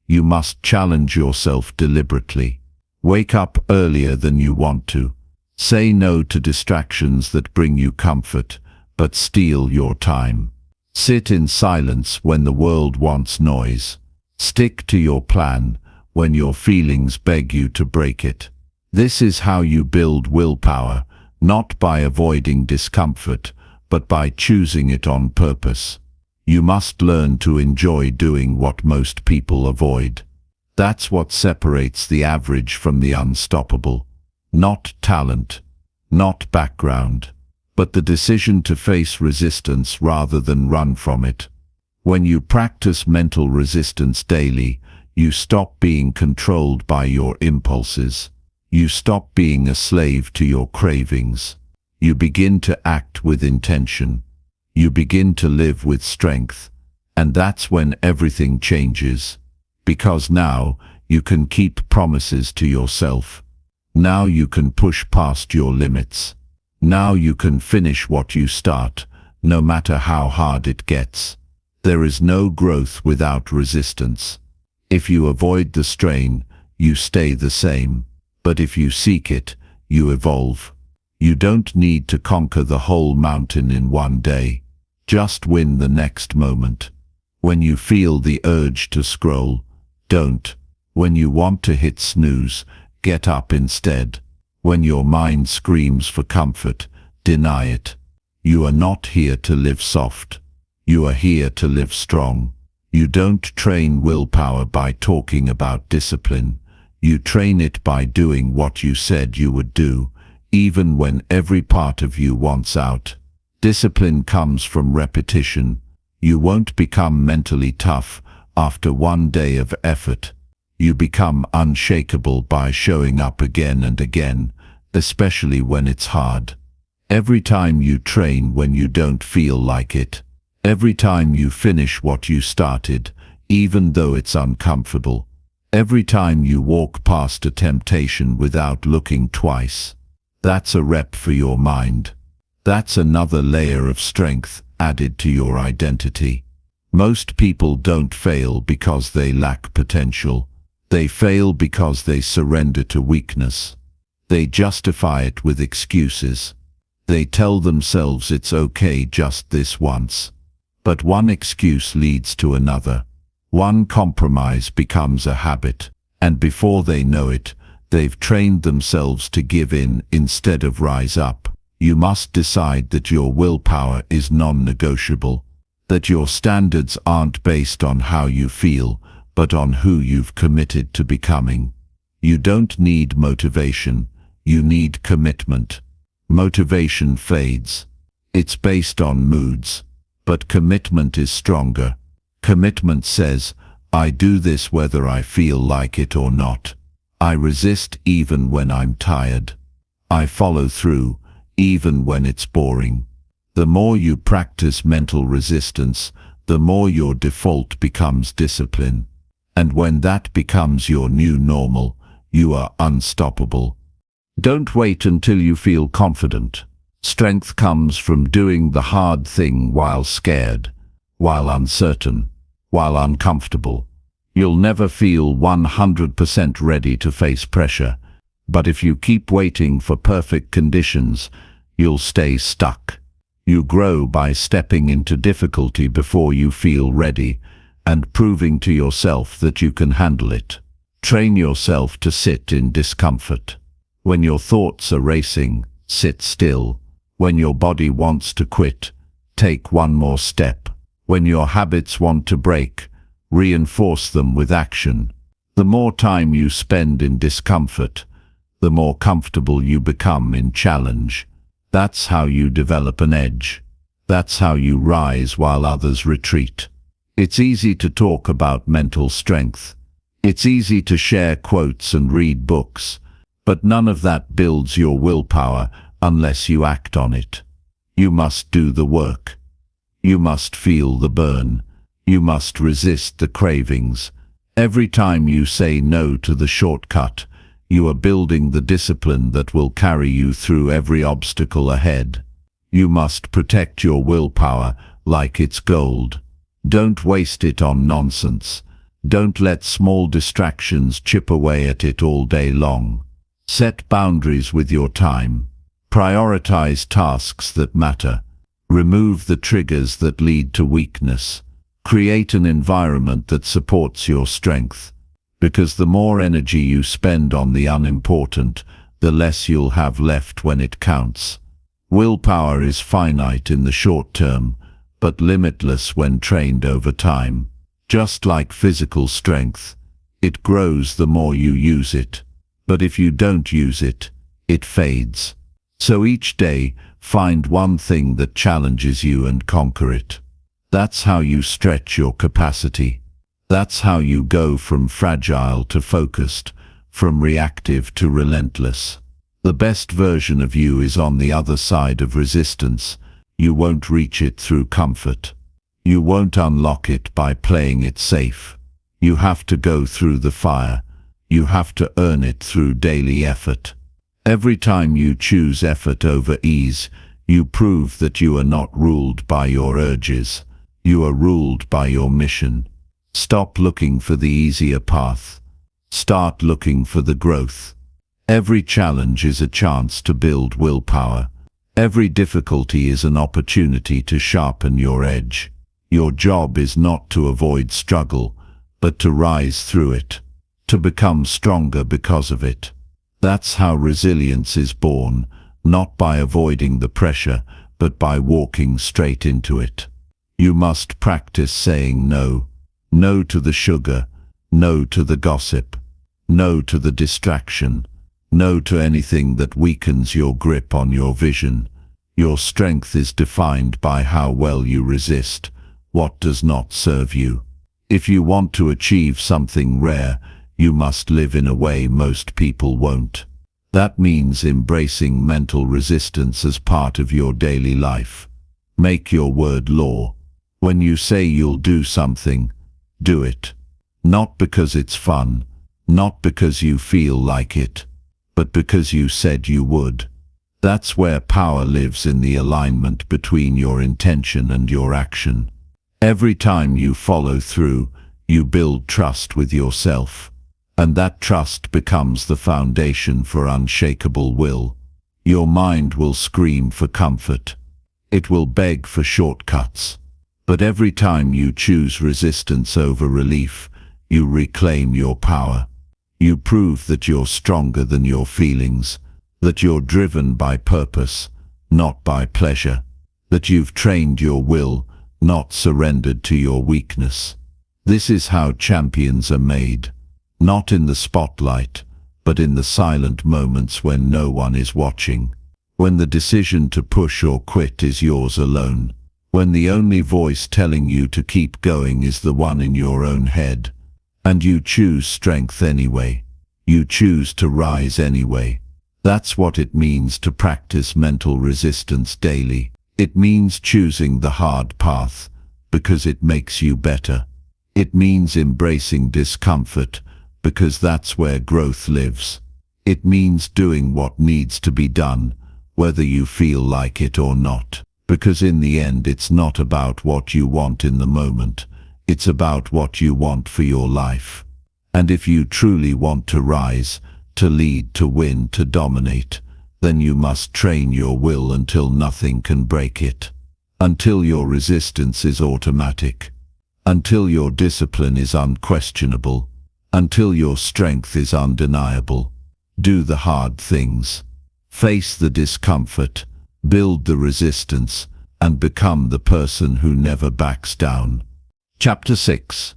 You must challenge yourself deliberately. Wake up earlier than you want to. Say no to distractions that bring you comfort, but steal your time. Sit in silence when the world wants noise. Stick to your plan when your feelings beg you to break it. This is how you build willpower, not by avoiding discomfort, but by choosing it on purpose. You must learn to enjoy doing what most people avoid. That's what separates the average from the unstoppable. Not talent, not background, but the decision to face resistance rather than run from it. When you practice mental resistance daily, you stop being controlled by your impulses. You stop being a slave to your cravings. You begin to act with intention. You begin to live with strength. And that's when everything changes. Because now you can keep promises to yourself. Now you can push past your limits. Now you can finish what you start, no matter how hard it gets. There is no growth without resistance. If you avoid the strain, you stay the same. But if you seek it, you evolve. You don't need to conquer the whole mountain in one day. Just win the next moment. When you feel the urge to scroll, don't. When you want to hit snooze, get up instead. When your mind screams for comfort, deny it. You are not here to live soft. You are here to live strong. You don't train willpower by talking about discipline. You train it by doing what you said you would do, even when every part of you wants out. Discipline comes from repetition. You won't become mentally tough after one day of effort. You become unshakable by showing up again and again, especially when it's hard. Every time you train when you don't feel like it. Every time you finish what you started, even though it's uncomfortable. Every time you walk past a temptation without looking twice. That's a rep for your mind. That's another layer of strength added to your identity. Most people don't fail because they lack potential. They fail because they surrender to weakness. They justify it with excuses. They tell themselves it's okay just this once. But one excuse leads to another. One compromise becomes a habit, and before they know it, they've trained themselves to give in instead of rise up. You must decide that your willpower is non-negotiable, that your standards aren't based on how you feel, but on who you've committed to becoming. You don't need motivation, you need commitment. Motivation fades. It's based on moods, but commitment is stronger. Commitment says, I do this whether I feel like it or not. I resist even when I'm tired. I follow through, even when it's boring. The more you practice mental resistance, the more your default becomes discipline. And when that becomes your new normal, you are unstoppable. Don't wait until you feel confident. Strength comes from doing the hard thing while scared, while uncertain, while uncomfortable. You'll never feel 100% ready to face pressure, but if you keep waiting for perfect conditions, you'll stay stuck. You grow by stepping into difficulty before you feel ready and proving to yourself that you can handle it. Train yourself to sit in discomfort. When your thoughts are racing, sit still. When your body wants to quit, take one more step. When your habits want to break, reinforce them with action. The more time you spend in discomfort, the more comfortable you become in challenge. That's how you develop an edge. That's how you rise while others retreat. It's easy to talk about mental strength. It's easy to share quotes and read books, but none of that builds your willpower unless you act on it. You must do the work. You must feel the burn. You must resist the cravings. Every time you say no to the shortcut, you are building the discipline that will carry you through every obstacle ahead. You must protect your willpower like it's gold. Don't waste it on nonsense. Don't let small distractions chip away at it all day long. Set boundaries with your time. Prioritize tasks that matter. Remove the triggers that lead to weakness. Create an environment that supports your strength. Because the more energy you spend on the unimportant, the less you'll have left when it counts. Willpower is finite in the short term, but limitless when trained over time. Just like physical strength, it grows the more you use it. But if you don't use it, it fades. So each day, find one thing that challenges you and conquer it. That's how you stretch your capacity. That's how you go from fragile to focused, from reactive to relentless. The best version of you is on the other side of resistance. You won't reach it through comfort. You won't unlock it by playing it safe. You have to go through the fire. You have to earn it through daily effort. Every time you choose effort over ease, you prove that you are not ruled by your urges. You are ruled by your mission. Stop looking for the easier path. Start looking for the growth. Every challenge is a chance to build willpower. Every difficulty is an opportunity to sharpen your edge. Your job is not to avoid struggle, but to rise through it, to become stronger because of it. That's how resilience is born, not by avoiding the pressure, but by walking straight into it. You must practice saying no. No to the sugar, no to the gossip, no to the distraction, no to anything that weakens your grip on your vision. Your strength is defined by how well you resist what does not serve you. If you want to achieve something rare, you must live in a way most people won't. That means embracing mental resistance as part of your daily life. Make your word law. When you say you'll do something, do it. Not because it's fun, not because you feel like it, but because you said you would. That's where power lives, in the alignment between your intention and your action. Every time you follow through, you build trust with yourself, and that trust becomes the foundation for unshakable will. Your mind will scream for comfort. It will beg for shortcuts. But every time you choose resistance over relief, you reclaim your power. You prove that you're stronger than your feelings, that you're driven by purpose, not by pleasure, that you've trained your will, not surrendered to your weakness. This is how champions are made, not in the spotlight, but in the silent moments when no one is watching, when the decision to push or quit is yours alone, when the only voice telling you to keep going is the one in your own head. And you choose strength anyway. You choose to rise anyway. That's what it means to practice mental resistance daily. It means choosing the hard path, because it makes you better. It means embracing discomfort, because that's where growth lives. It means doing what needs to be done, whether you feel like it or not. Because in the end, it's not about what you want in the moment. It's about what you want for your life. And if you truly want to rise, to lead, to win, to dominate, then you must train your will until nothing can break it. Until your resistance is automatic. Until your discipline is unquestionable. Until your strength is undeniable. Do the hard things. Face the discomfort. Build the resistance, and become the person who never backs down. Chapter 6.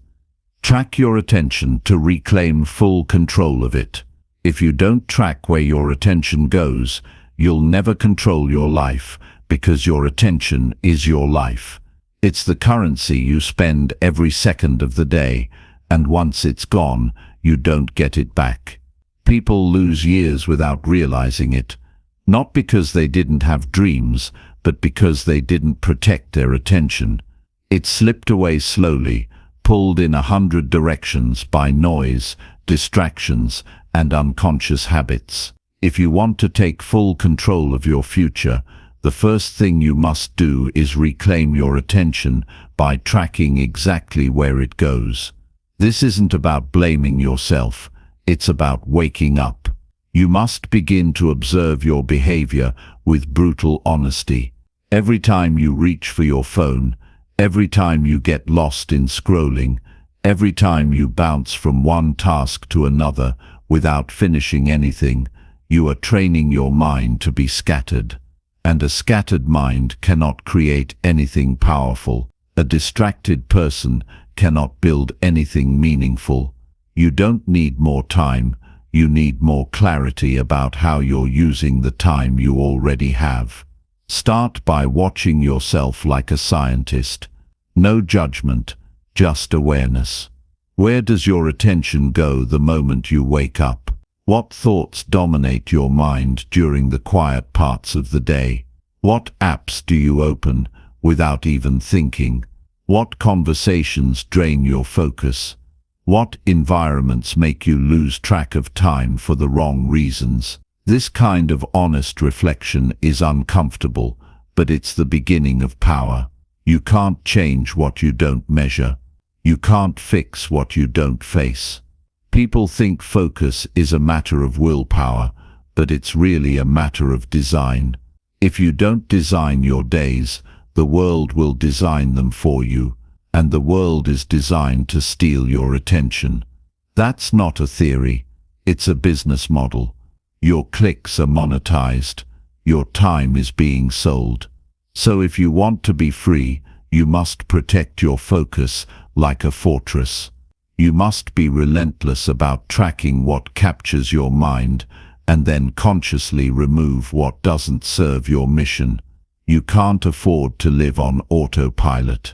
Track your attention to reclaim full control of it. If you don't track where your attention goes, you'll never control your life, because your attention is your life. It's the currency you spend every second of the day, and once it's gone, you don't get it back. People lose years without realizing it, not because they didn't have dreams, but because they didn't protect their attention. It slipped away slowly, pulled in 100 directions by noise, distractions, and unconscious habits. If you want to take full control of your future, the first thing you must do is reclaim your attention by tracking exactly where it goes. This isn't about blaming yourself, it's about waking up. You must begin to observe your behavior with brutal honesty. Every time you reach for your phone, every time you get lost in scrolling, every time you bounce from one task to another without finishing anything, you are training your mind to be scattered. And a scattered mind cannot create anything powerful. A distracted person cannot build anything meaningful. You don't need more time. You need more clarity about how you're using the time you already have. Start by watching yourself like a scientist. No judgment, just awareness. Where does your attention go the moment you wake up? What thoughts dominate your mind during the quiet parts of the day? What apps do you open without even thinking? What conversations drain your focus? What environments make you lose track of time for the wrong reasons? This kind of honest reflection is uncomfortable, but it's the beginning of power. You can't change what you don't measure. You can't fix what you don't face. People think focus is a matter of willpower, but it's really a matter of design. If you don't design your days, the world will design them for you, and the world is designed to steal your attention. That's not a theory, it's a business model. Your clicks are monetized, your time is being sold. So if you want to be free, you must protect your focus like a fortress. You must be relentless about tracking what captures your mind, and then consciously remove what doesn't serve your mission. You can't afford to live on autopilot.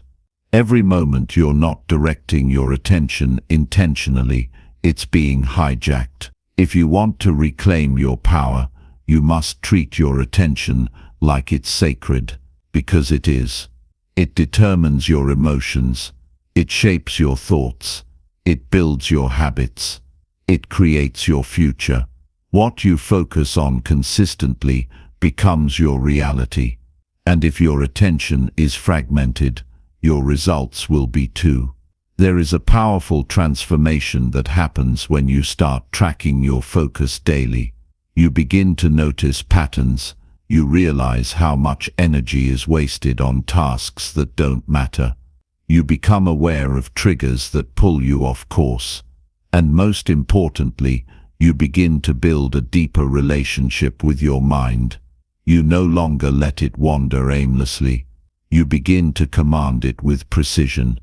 Every moment you're not directing your attention intentionally, it's being hijacked. If you want to reclaim your power, you must treat your attention like it's sacred, because it is. It determines your emotions, it shapes your thoughts, it builds your habits, it creates your future. What you focus on consistently becomes your reality. And if your attention is fragmented, your results will be too. There is a powerful transformation that happens when you start tracking your focus daily. You begin to notice patterns. You realize how much energy is wasted on tasks that don't matter. You become aware of triggers that pull you off course. And most importantly, you begin to build a deeper relationship with your mind. You no longer let it wander aimlessly. You begin to command it with precision.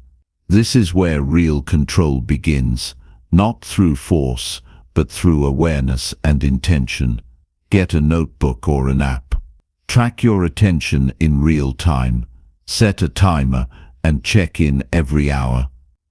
This is where real control begins, not through force, but through awareness and intention. Get a notebook or an app. Track your attention in real time. Set a timer and check in every hour.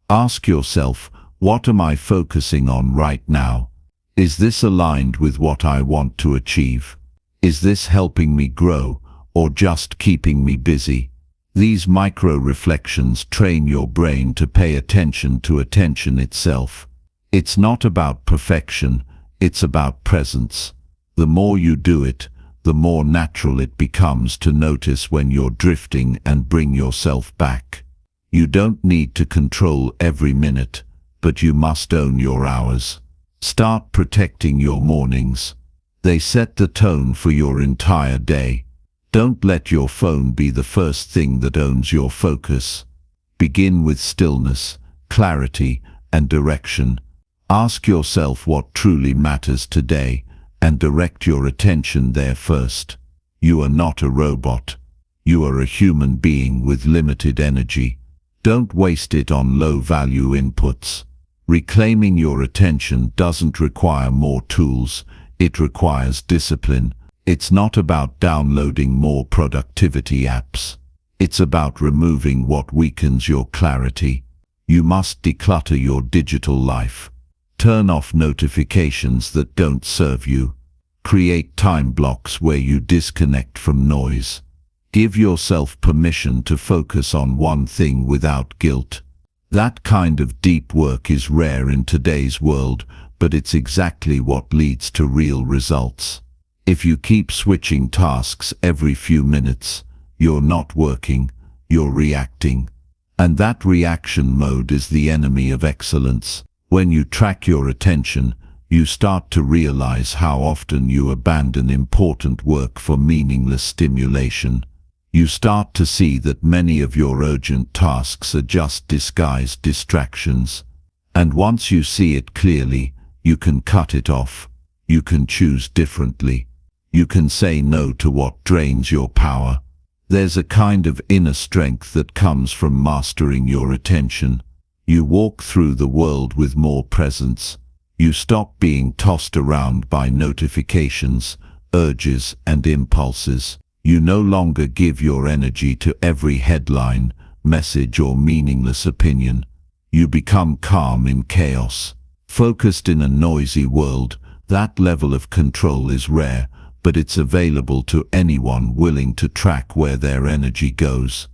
Ask yourself, what am I focusing on right now? Is this aligned with what I want to achieve? Is this helping me grow or just keeping me busy? These micro-reflections train your brain to pay attention to attention itself. It's not about perfection, it's about presence. The more you do it, the more natural it becomes to notice when you're drifting and bring yourself back. You don't need to control every minute, but you must own your hours. Start protecting your mornings. They set the tone for your entire day. Don't let your phone be the first thing that owns your focus. Begin with stillness, clarity, and direction. Ask yourself what truly matters today, and direct your attention there first. You are not a robot. You are a human being with limited energy. Don't waste it on low-value inputs. Reclaiming your attention doesn't require more tools, it requires discipline. It's not about downloading more productivity apps. It's about removing what weakens your clarity. You must declutter your digital life. Turn off notifications that don't serve you. Create time blocks where you disconnect from noise. Give yourself permission to focus on one thing without guilt. That kind of deep work is rare in today's world, but it's exactly what leads to real results. If you keep switching tasks every few minutes, you're not working, you're reacting. And that reaction mode is the enemy of excellence. When you track your attention, you start to realize how often you abandon important work for meaningless stimulation. You start to see that many of your urgent tasks are just disguised distractions. And once you see it clearly, you can cut it off. You can choose differently. You can say no to what drains your power. There's a kind of inner strength that comes from mastering your attention. You walk through the world with more presence. You stop being tossed around by notifications, urges, and impulses. You no longer give your energy to every headline, message, or meaningless opinion. You become calm in chaos. Focused in a noisy world, that level of control is rare, but it's available to anyone willing to track where their energy goes.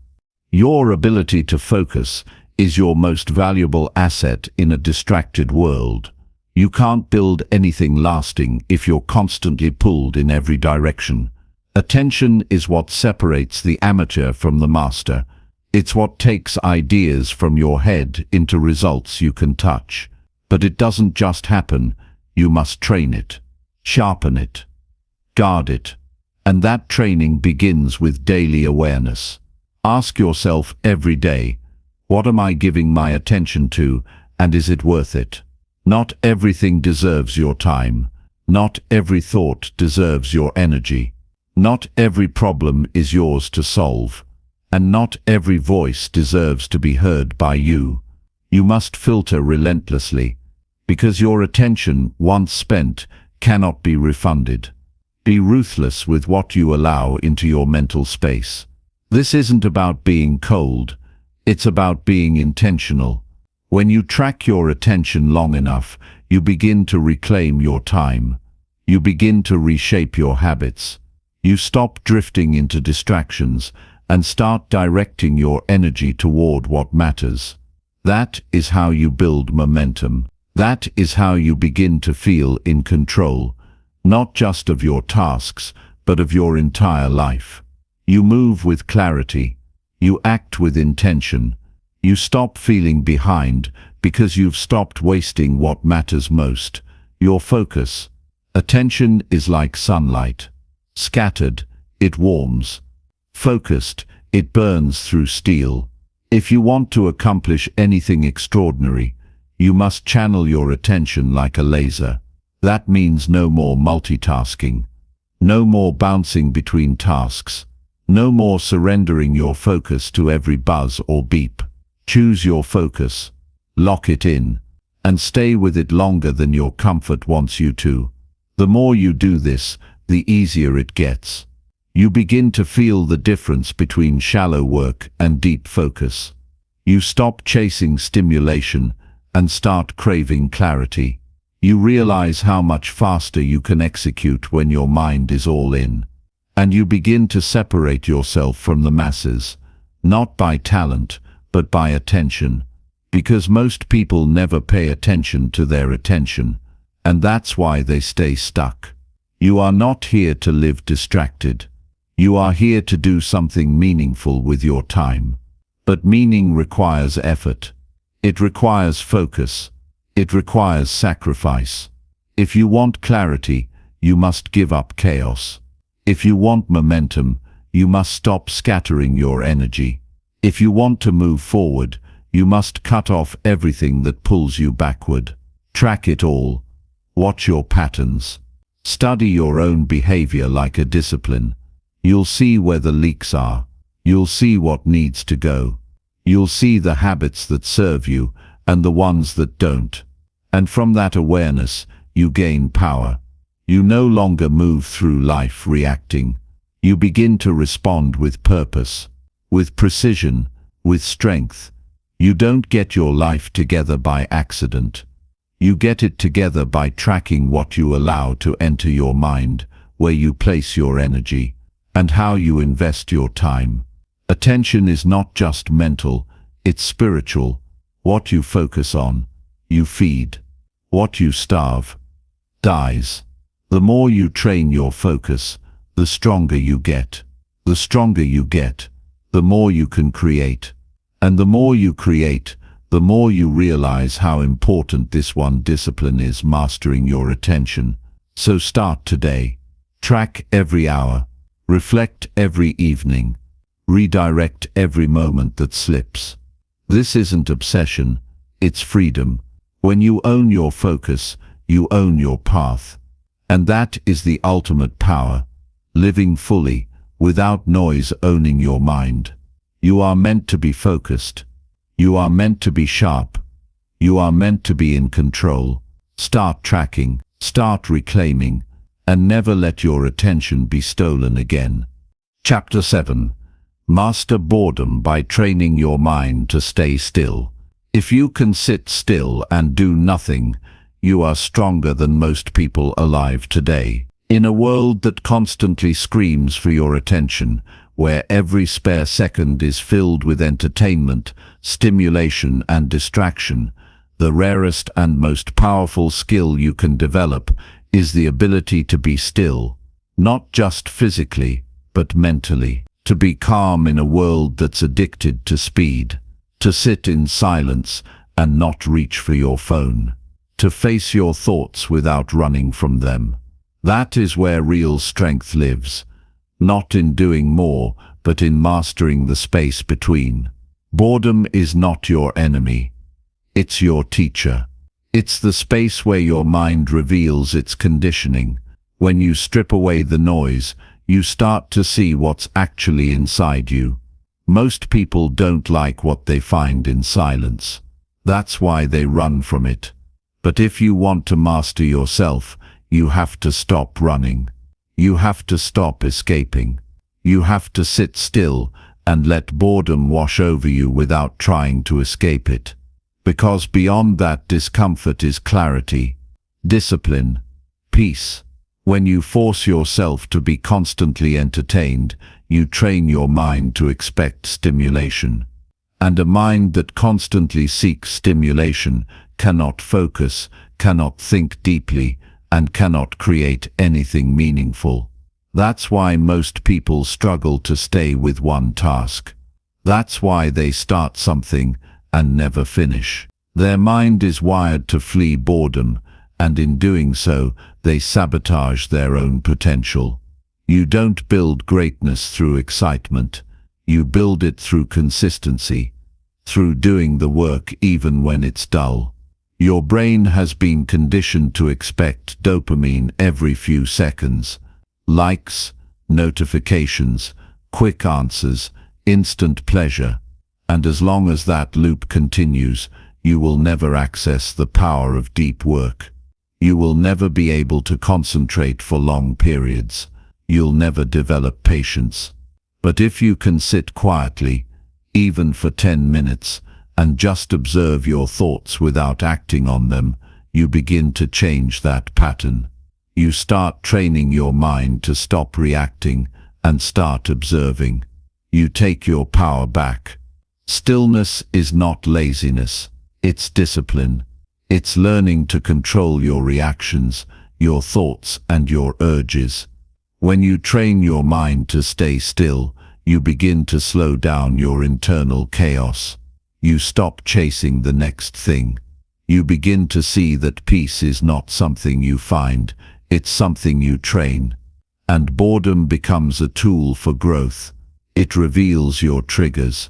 Your ability to focus is your most valuable asset in a distracted world. You can't build anything lasting if you're constantly pulled in every direction. Attention is what separates the amateur from the master. It's what takes ideas from your head into results you can touch. But it doesn't just happen. You must train it, sharpen it, guard it, And that training begins with daily awareness. Ask yourself every day, what am I giving my attention to, and is it worth it? Not everything deserves your time. Not every thought deserves your energy. Not every problem is yours to solve. And not every voice deserves to be heard by you. You must filter relentlessly, because your attention, once spent, cannot be refunded. Be ruthless with what you allow into your mental space. This isn't about being cold, it's about being intentional. When you track your attention long enough, you begin to reclaim your time. You begin to reshape your habits. You stop drifting into distractions and start directing your energy toward what matters. That is how you build momentum. That is how you begin to feel in control, not just of your tasks, but of your entire life. You move with clarity. You act with intention. You stop feeling behind because you've stopped wasting what matters most, your focus. Attention is like sunlight. Scattered, it warms. Focused, it burns through steel. If you want to accomplish anything extraordinary, you must channel your attention like a laser. That means no more multitasking. No more bouncing between tasks. No more surrendering your focus to every buzz or beep. Choose your focus, lock it in, and stay with it longer than your comfort wants you to. The more you do this, the easier it gets. You begin to feel the difference between shallow work and deep focus. You stop chasing stimulation and start craving clarity. You realize how much faster you can execute when your mind is all in. And you begin to separate yourself from the masses, not by talent, but by attention. Because most people never pay attention to their attention, and that's why they stay stuck. You are not here to live distracted. You are here to do something meaningful with your time. But meaning requires effort. It requires focus. It requires sacrifice. If you want clarity, you must give up chaos. If you want momentum, you must stop scattering your energy. If you want to move forward, you must cut off everything that pulls you backward. Track it all. Watch your patterns. Study your own behavior like a discipline. You'll see where the leaks are. You'll see what needs to go. You'll see the habits that serve you and the ones that don't. And from that awareness, you gain power. You no longer move through life reacting. You begin to respond with purpose, with precision, with strength. You don't get your life together by accident. You get it together by tracking what you allow to enter your mind, where you place your energy, and how you invest your time. Attention is not just mental, it's spiritual. What you focus on, you feed. What you starve, dies. The more you train your focus, the stronger you get. The stronger you get, the more you can create. And the more you create, the more you realize how important this one discipline is: mastering your attention. So start today. Track every hour. Reflect every evening. Redirect every moment that slips. This isn't obsession, it's freedom. When you own your focus, you own your path. And that is the ultimate power. Living fully, without noise owning your mind. You are meant to be focused. You are meant to be sharp. You are meant to be in control. Start tracking, start reclaiming, and never let your attention be stolen again. Chapter 7. Master boredom by training your mind to stay still. If you can sit still and do nothing, you are stronger than most people alive today. In a world that constantly screams for your attention, where every spare second is filled with entertainment, stimulation and distraction, the rarest and most powerful skill you can develop is the ability to be still, not just physically, but mentally. To be calm in a world that's addicted to speed. To sit in silence and not reach for your phone. To face your thoughts without running from them. That is where real strength lives. not in doing more, but in mastering the space between. Boredom is not your enemy. It's your teacher. It's the space where your mind reveals its conditioning. When you strip away the noise, you start to see what's actually inside you. Most people don't like what they find in silence. That's why they run from it. But if you want to master yourself, you have to stop running. You have to stop escaping. You have to sit still and let boredom wash over you without trying to escape it. Because beyond that discomfort is clarity, discipline, peace. When you force yourself to be constantly entertained, you train your mind to expect stimulation. And a mind that constantly seeks stimulation cannot focus, cannot think deeply, and cannot create anything meaningful. That's why most people struggle to stay with one task. That's why they start something and never finish. Their mind is wired to flee boredom, and in doing so, they sabotage their own potential. You don't build greatness through excitement. You build it through consistency, through doing the work even when it's dull. Your brain has been conditioned to expect dopamine every few seconds. Likes, notifications, quick answers, instant pleasure. And as long as that loop continues, you will never access the power of deep work. You will never be able to concentrate for long periods. You'll never develop patience. But if you can sit quietly, even for 10 minutes, and just observe your thoughts without acting on them, you begin to change that pattern. You start training your mind to stop reacting and start observing. You take your power back. Stillness is not laziness, it's discipline. It's learning to control your reactions, your thoughts, and your urges. When you train your mind to stay still, you begin to slow down your internal chaos. You stop chasing the next thing. You begin to see that peace is not something you find, it's something you train. And boredom becomes a tool for growth. It reveals your triggers.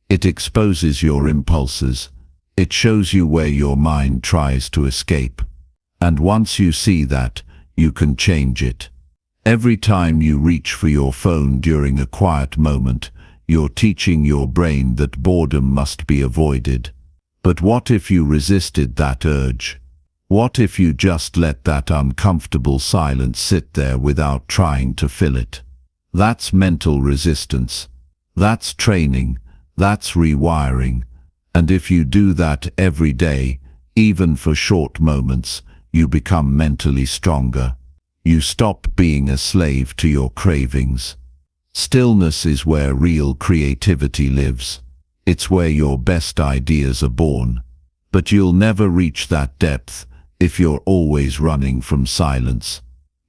It exposes your impulses. It shows you where your mind tries to escape. And once you see that, you can change it. Every time you reach for your phone during a quiet moment, you're teaching your brain that boredom must be avoided. But what if you resisted that urge? What if you just let that uncomfortable silence sit there without trying to fill it? That's mental resistance. That's training. That's rewiring. And if you do that every day, even for short moments, you become mentally stronger. You stop being a slave to your cravings. Stillness is where real creativity lives. It's where your best ideas are born. But you'll never reach that depth if you're always running from silence.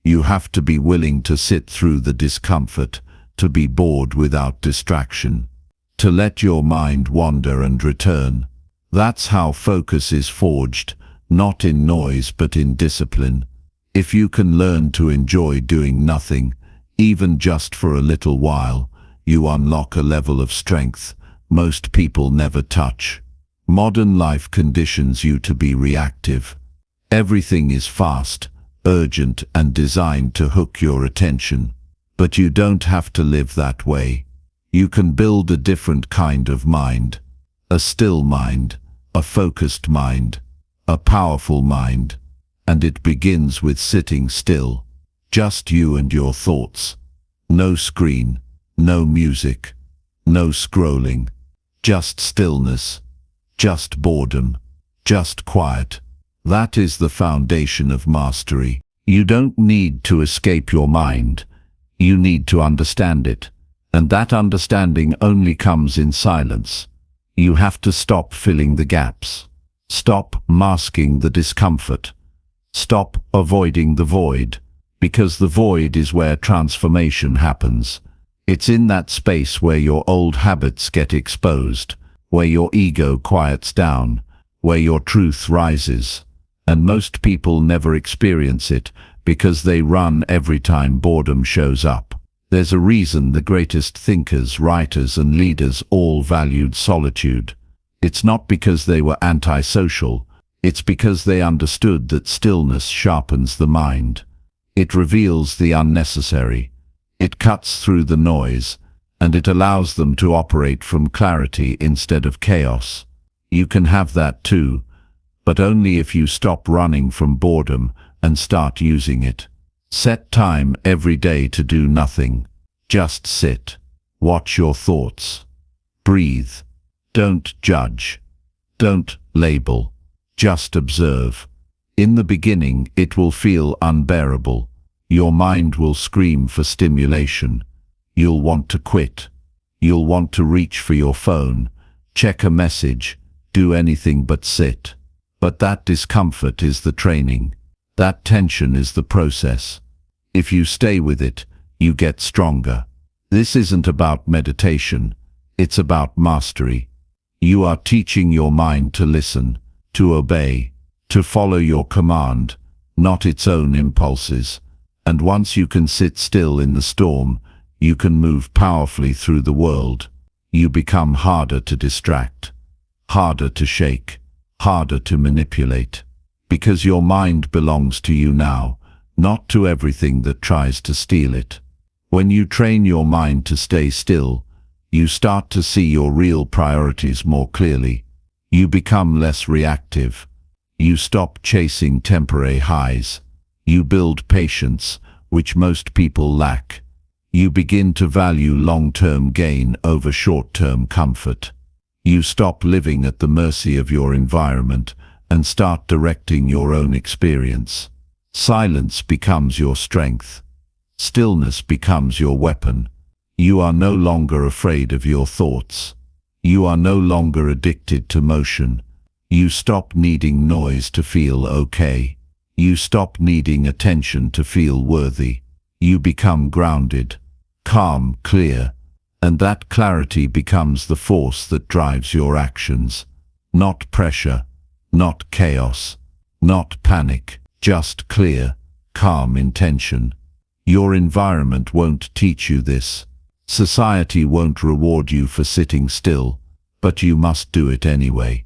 You have to be willing to sit through the discomfort, to be bored without distraction, to let your mind wander and return. That's how focus is forged, not in noise but in discipline. If you can learn to enjoy doing nothing, even just for a little while, you unlock a level of strength most people never touch. Modern life conditions you to be reactive. Everything is fast, urgent, and designed to hook your attention. But you don't have to live that way. You can build a different kind of mind. A still mind, a focused mind, a powerful mind. And it begins with sitting still. Just you and your thoughts. No screen, no music, no scrolling. Just stillness. Just boredom. Just quiet. That is the foundation of mastery. You don't need to escape your mind. You need to understand it. And that understanding only comes in silence. You have to stop filling the gaps. Stop masking the discomfort. Stop avoiding the void. Because the void is where transformation happens. It's in that space where your old habits get exposed, where your ego quiets down, where your truth rises. And most people never experience it because they run every time boredom shows up. There's a reason the greatest thinkers, writers, and leaders all valued solitude. It's not because they were antisocial, it's because they understood that stillness sharpens the mind. It reveals the unnecessary. It cuts through the noise, and it allows them to operate from clarity instead of chaos. You can have that too, but only if you stop running from boredom and start using it. Set time every day to do nothing. Just sit. Watch your thoughts. Breathe. Don't judge. Don't label. Just observe. In the beginning, it will feel unbearable. Your mind will scream for stimulation. You'll want to quit. You'll want to reach for your phone, check a message, do anything but sit. But that discomfort is the training. That tension is the process. If you stay with it, you get stronger. This isn't about meditation. It's about mastery. You are teaching your mind to listen, to obey, to follow your command, not its own impulses. And once you can sit still in the storm, you can move powerfully through the world. You become harder to distract, harder to shake, harder to manipulate. Because your mind belongs to you now, not to everything that tries to steal it. When you train your mind to stay still, you start to see your real priorities more clearly. You become less reactive. You stop chasing temporary highs. You build patience, which most people lack. You begin to value long-term gain over short-term comfort. You stop living at the mercy of your environment and start directing your own experience. Silence becomes your strength. Stillness becomes your weapon. You are no longer afraid of your thoughts. You are no longer addicted to motion. You stop needing noise to feel okay. You stop needing attention to feel worthy. You become grounded, calm, clear, and that clarity becomes the force that drives your actions. Not pressure, not chaos, not panic, just clear, calm intention. Your environment won't teach you this. Society won't reward you for sitting still, but you must do it anyway.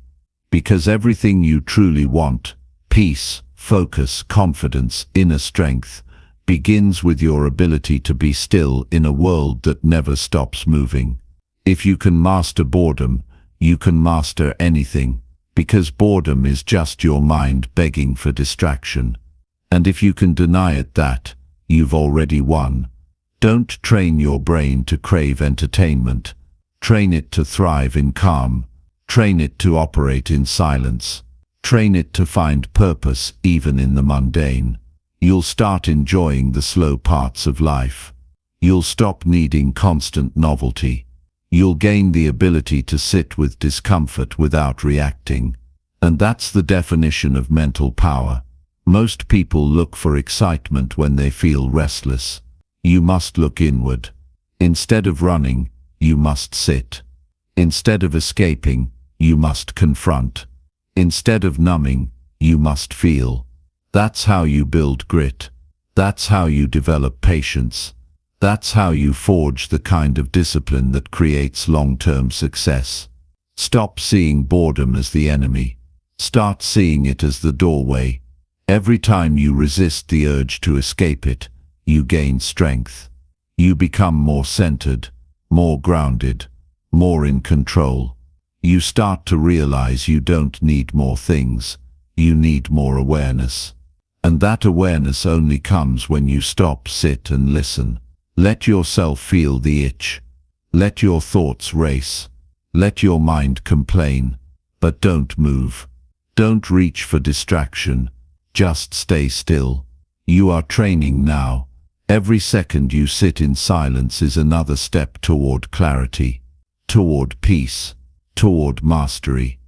Because everything you truly want, peace, focus, confidence, inner strength, begins with your ability to be still in a world that never stops moving. If you can master boredom, you can master anything, because boredom is just your mind begging for distraction. And if you can deny it that, you've already won. Don't train your brain to crave entertainment. Train it to thrive in calm. Train it to operate in silence. Train it to find purpose even in the mundane. You'll start enjoying the slow parts of life. You'll stop needing constant novelty. You'll gain the ability to sit with discomfort without reacting. And that's the definition of mental power. Most people look for excitement when they feel restless. You must look inward. Instead of running, you must sit. Instead of escaping, you must confront. Instead of numbing, you must feel. That's how you build grit. That's how you develop patience. That's how you forge the kind of discipline that creates long-term success. Stop seeing boredom as the enemy. Start seeing it as the doorway. Every time you resist the urge to escape it, you gain strength. You become more centered, more grounded, more in control. You start to realize you don't need more things. You need more awareness. And that awareness only comes when you stop, sit, and listen. Let yourself feel the itch. Let your thoughts race. Let your mind complain. But don't move. Don't reach for distraction. Just stay still. You are training now. Every second you sit in silence is another step toward clarity, toward peace, toward mastery.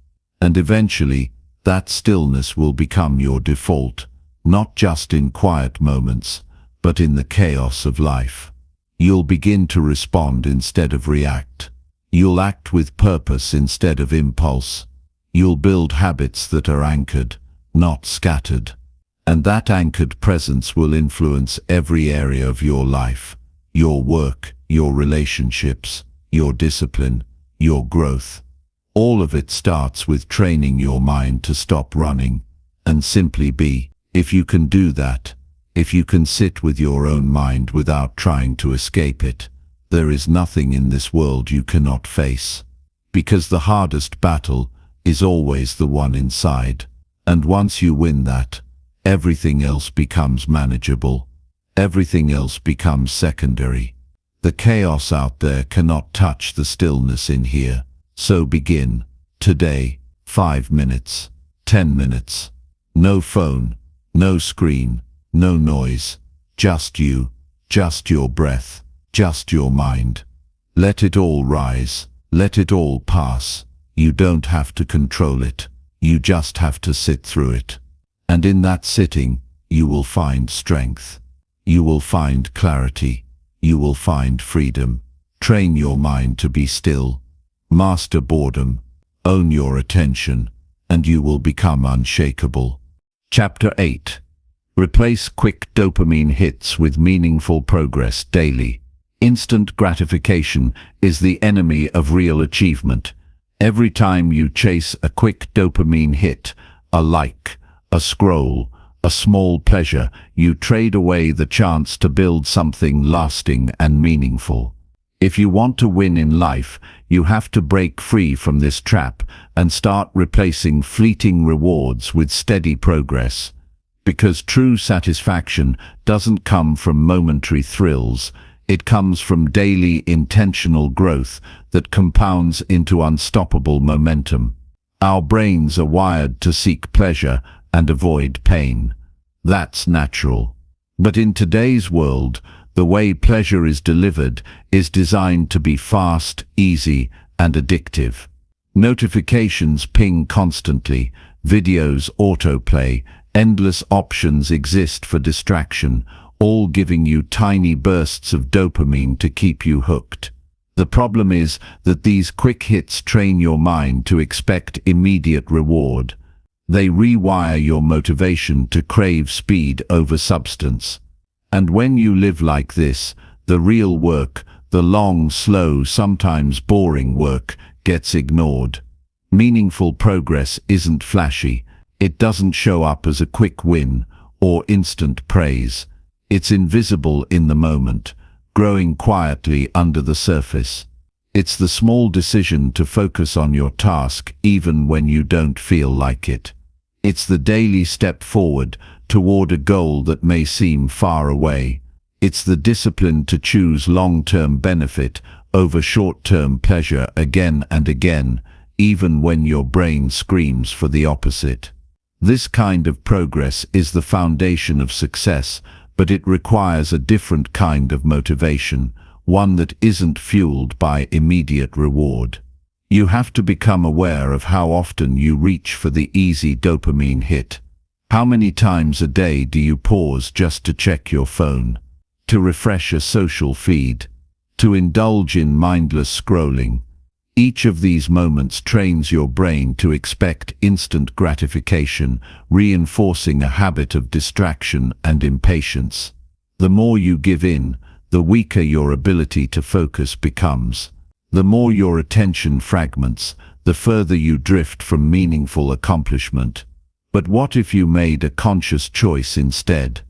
And eventually, that stillness will become your default, not just in quiet moments, but in the chaos of life. You'll begin to respond instead of react. You'll act with purpose instead of impulse. You'll build habits that are anchored, not scattered. And that anchored presence will influence every area of your life. your work, your relationships, your discipline, your growth. All of it starts with training your mind to stop running and simply be. If you can do that, if you can sit with your own mind without trying to escape it, there is nothing in this world you cannot face. Because the hardest battle is always the one inside. And once you win that, everything else becomes manageable. Everything else becomes secondary. The chaos out there cannot touch the stillness in here. So begin, today, 5 minutes, 10 minutes. No phone, no screen, no noise. Just you, just your breath, just your mind. Let it all rise, let it all pass. You don't have to control it. You just have to sit through it. And in that sitting, you will find strength. You will find clarity. You will find freedom. Train your mind to be still. Master boredom. Own your attention, and you will become unshakable. Chapter 8. Replace quick dopamine hits with meaningful progress daily. Instant gratification is the enemy of real achievement. Every time you chase a quick dopamine hit, a like, a scroll, a small pleasure, you trade away the chance to build something lasting and meaningful. If you want to win in life, you have to break free from this trap and start replacing fleeting rewards with steady progress. Because true satisfaction doesn't come from momentary thrills, it comes from daily intentional growth that compounds into unstoppable momentum. Our brains are wired to seek pleasure and avoid pain. That's natural. But in today's world, the way pleasure is delivered is designed to be fast, easy, and addictive. Notifications ping constantly, videos autoplay, endless options exist for distraction, all giving you tiny bursts of dopamine to keep you hooked. The problem is that these quick hits train your mind to expect immediate reward. They rewire your motivation to crave speed over substance. And when you live like this, the real work, the long, slow, sometimes boring work, gets ignored. Meaningful progress isn't flashy. It doesn't show up as a quick win or instant praise. It's invisible in the moment, growing quietly under the surface. It's the small decision to focus on your task even when you don't feel like it. It's the daily step forward toward a goal that may seem far away. It's the discipline to choose long-term benefit over short-term pleasure again and again, even when your brain screams for the opposite. This kind of progress is the foundation of success, but it requires a different kind of motivation, one that isn't fueled by immediate reward. You have to become aware of how often you reach for the easy dopamine hit. How many times a day do you pause just to check your phone, to refresh a social feed, to indulge in mindless scrolling? Each of these moments trains your brain to expect instant gratification, reinforcing a habit of distraction and impatience. The more you give in, the weaker your ability to focus becomes. The more your attention fragments, the further you drift from meaningful accomplishment. But what if you made a conscious choice instead?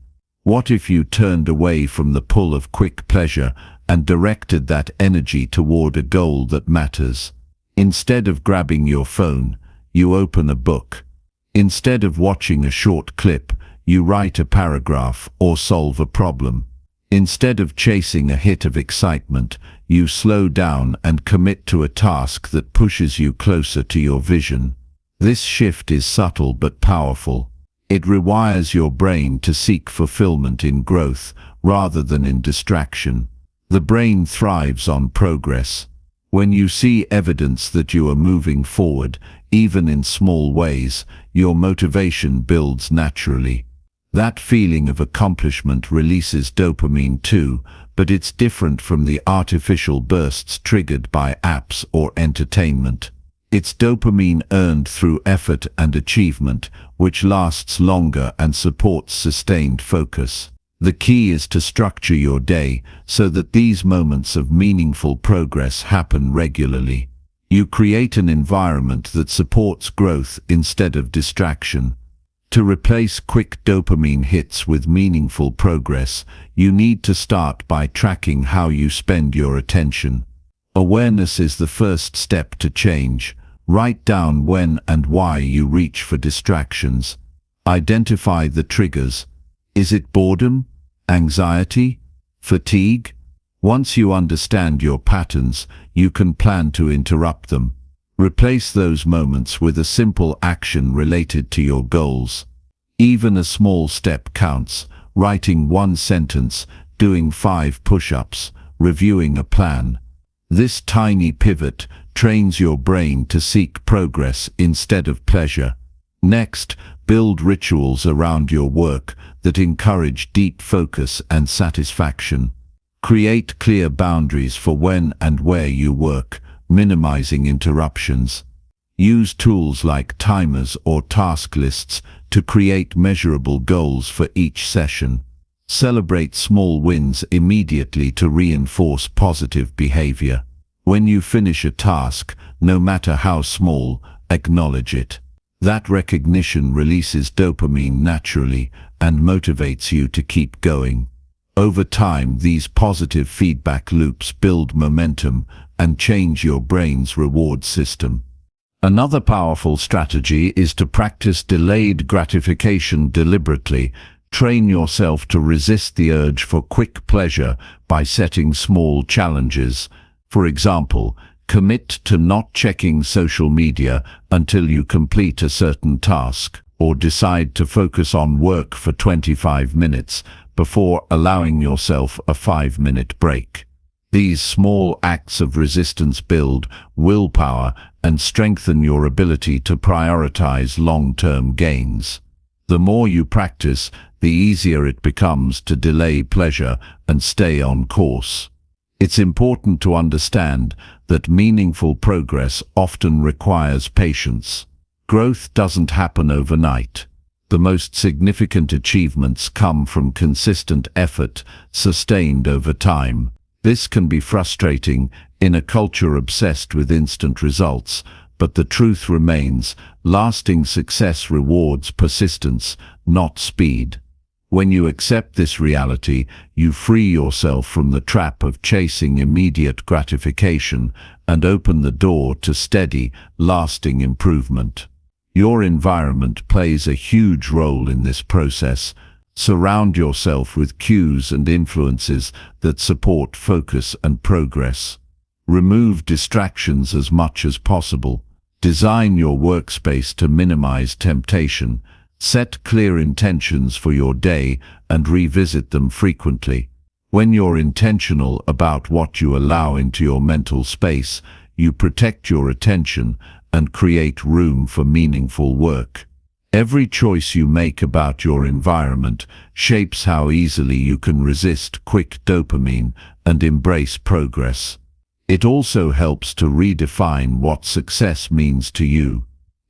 What if you turned away from the pull of quick pleasure and directed that energy toward a goal that matters? Instead of grabbing your phone, you open a book. Instead of watching a short clip, you write a paragraph or solve a problem. Instead of chasing a hit of excitement, you slow down and commit to a task that pushes you closer to your vision. This shift is subtle but powerful. It rewires your brain to seek fulfillment in growth rather than in distraction. The brain thrives on progress. When you see evidence that you are moving forward, even in small ways, your motivation builds naturally. That feeling of accomplishment releases dopamine too, but it's different from the artificial bursts triggered by apps or entertainment. It's dopamine earned through effort and achievement, which lasts longer and supports sustained focus. The key is to structure your day so that these moments of meaningful progress happen regularly. You create an environment that supports growth instead of distraction. To replace quick dopamine hits with meaningful progress, you need to start by tracking how you spend your attention. Awareness is the first step to change. Write down when and why you reach for distractions. Identify the triggers. Is it boredom, anxiety, fatigue? Once you understand your patterns, you can plan to interrupt them. Replace those moments with a simple action related to your goals. Even a small step counts. Writing one sentence, doing 5 push-ups, reviewing a plan. This tiny pivot trains your brain to seek progress instead of pleasure. Next, build rituals around your work that encourage deep focus and satisfaction. Create clear boundaries for when and where you work, minimizing interruptions. Use tools like timers or task lists to create measurable goals for each session. Celebrate small wins immediately to reinforce positive behavior. When you finish a task, no matter how small, acknowledge it. That recognition releases dopamine naturally and motivates you to keep going. Over time, these positive feedback loops build momentum and change your brain's reward system. Another powerful strategy is to practice delayed gratification deliberately. Train yourself to resist the urge for quick pleasure by setting small challenges. For example, commit to not checking social media until you complete a certain task, or decide to focus on work for 25 minutes before allowing yourself a 5-minute break. These small acts of resistance build willpower and strengthen your ability to prioritize long-term gains. The more you practice, the easier it becomes to delay pleasure and stay on course. It's important to understand that meaningful progress often requires patience. Growth doesn't happen overnight. The most significant achievements come from consistent effort, sustained over time. This can be frustrating in a culture obsessed with instant results, but the truth remains, lasting success rewards persistence, not speed. When you accept this reality, you free yourself from the trap of chasing immediate gratification and open the door to steady, lasting improvement. Your environment plays a huge role in this process. Surround yourself with cues and influences that support focus and progress. Remove distractions as much as possible. Design your workspace to minimize temptation. Set clear intentions for your day and revisit them frequently. When you're intentional about what you allow into your mental space, you protect your attention and create room for meaningful work. Every choice you make about your environment shapes how easily you can resist quick dopamine and embrace progress. It also helps to redefine what success means to you.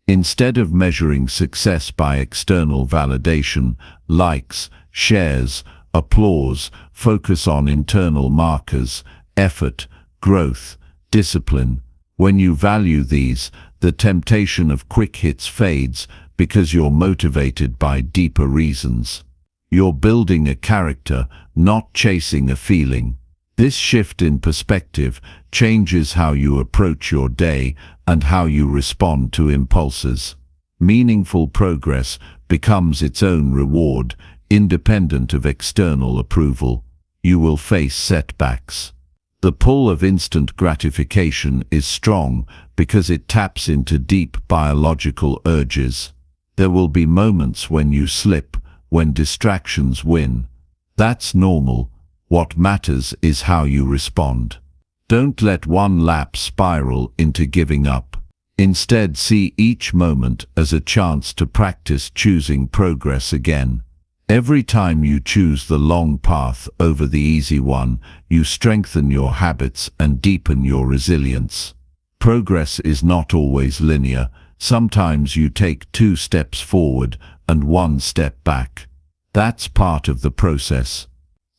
Instead of measuring success by external validation, likes, shares, applause, focus on internal markers, effort, growth, discipline. When you value these, the temptation of quick hits fades because you're motivated by deeper reasons. You're building a character, not chasing a feeling. This shift in perspective changes how you approach your day and how you respond to impulses. Meaningful progress becomes its own reward, independent of external approval. You will face setbacks. The pull of instant gratification is strong because it taps into deep biological urges. There will be moments when you slip, when distractions win. That's normal. What matters is how you respond. Don't let one lapse spiral into giving up. Instead, see each moment as a chance to practice choosing progress again. Every time you choose the long path over the easy one, you strengthen your habits and deepen your resilience. Progress is not always linear. Sometimes you take 2 steps forward and 1 step back. That's part of the process.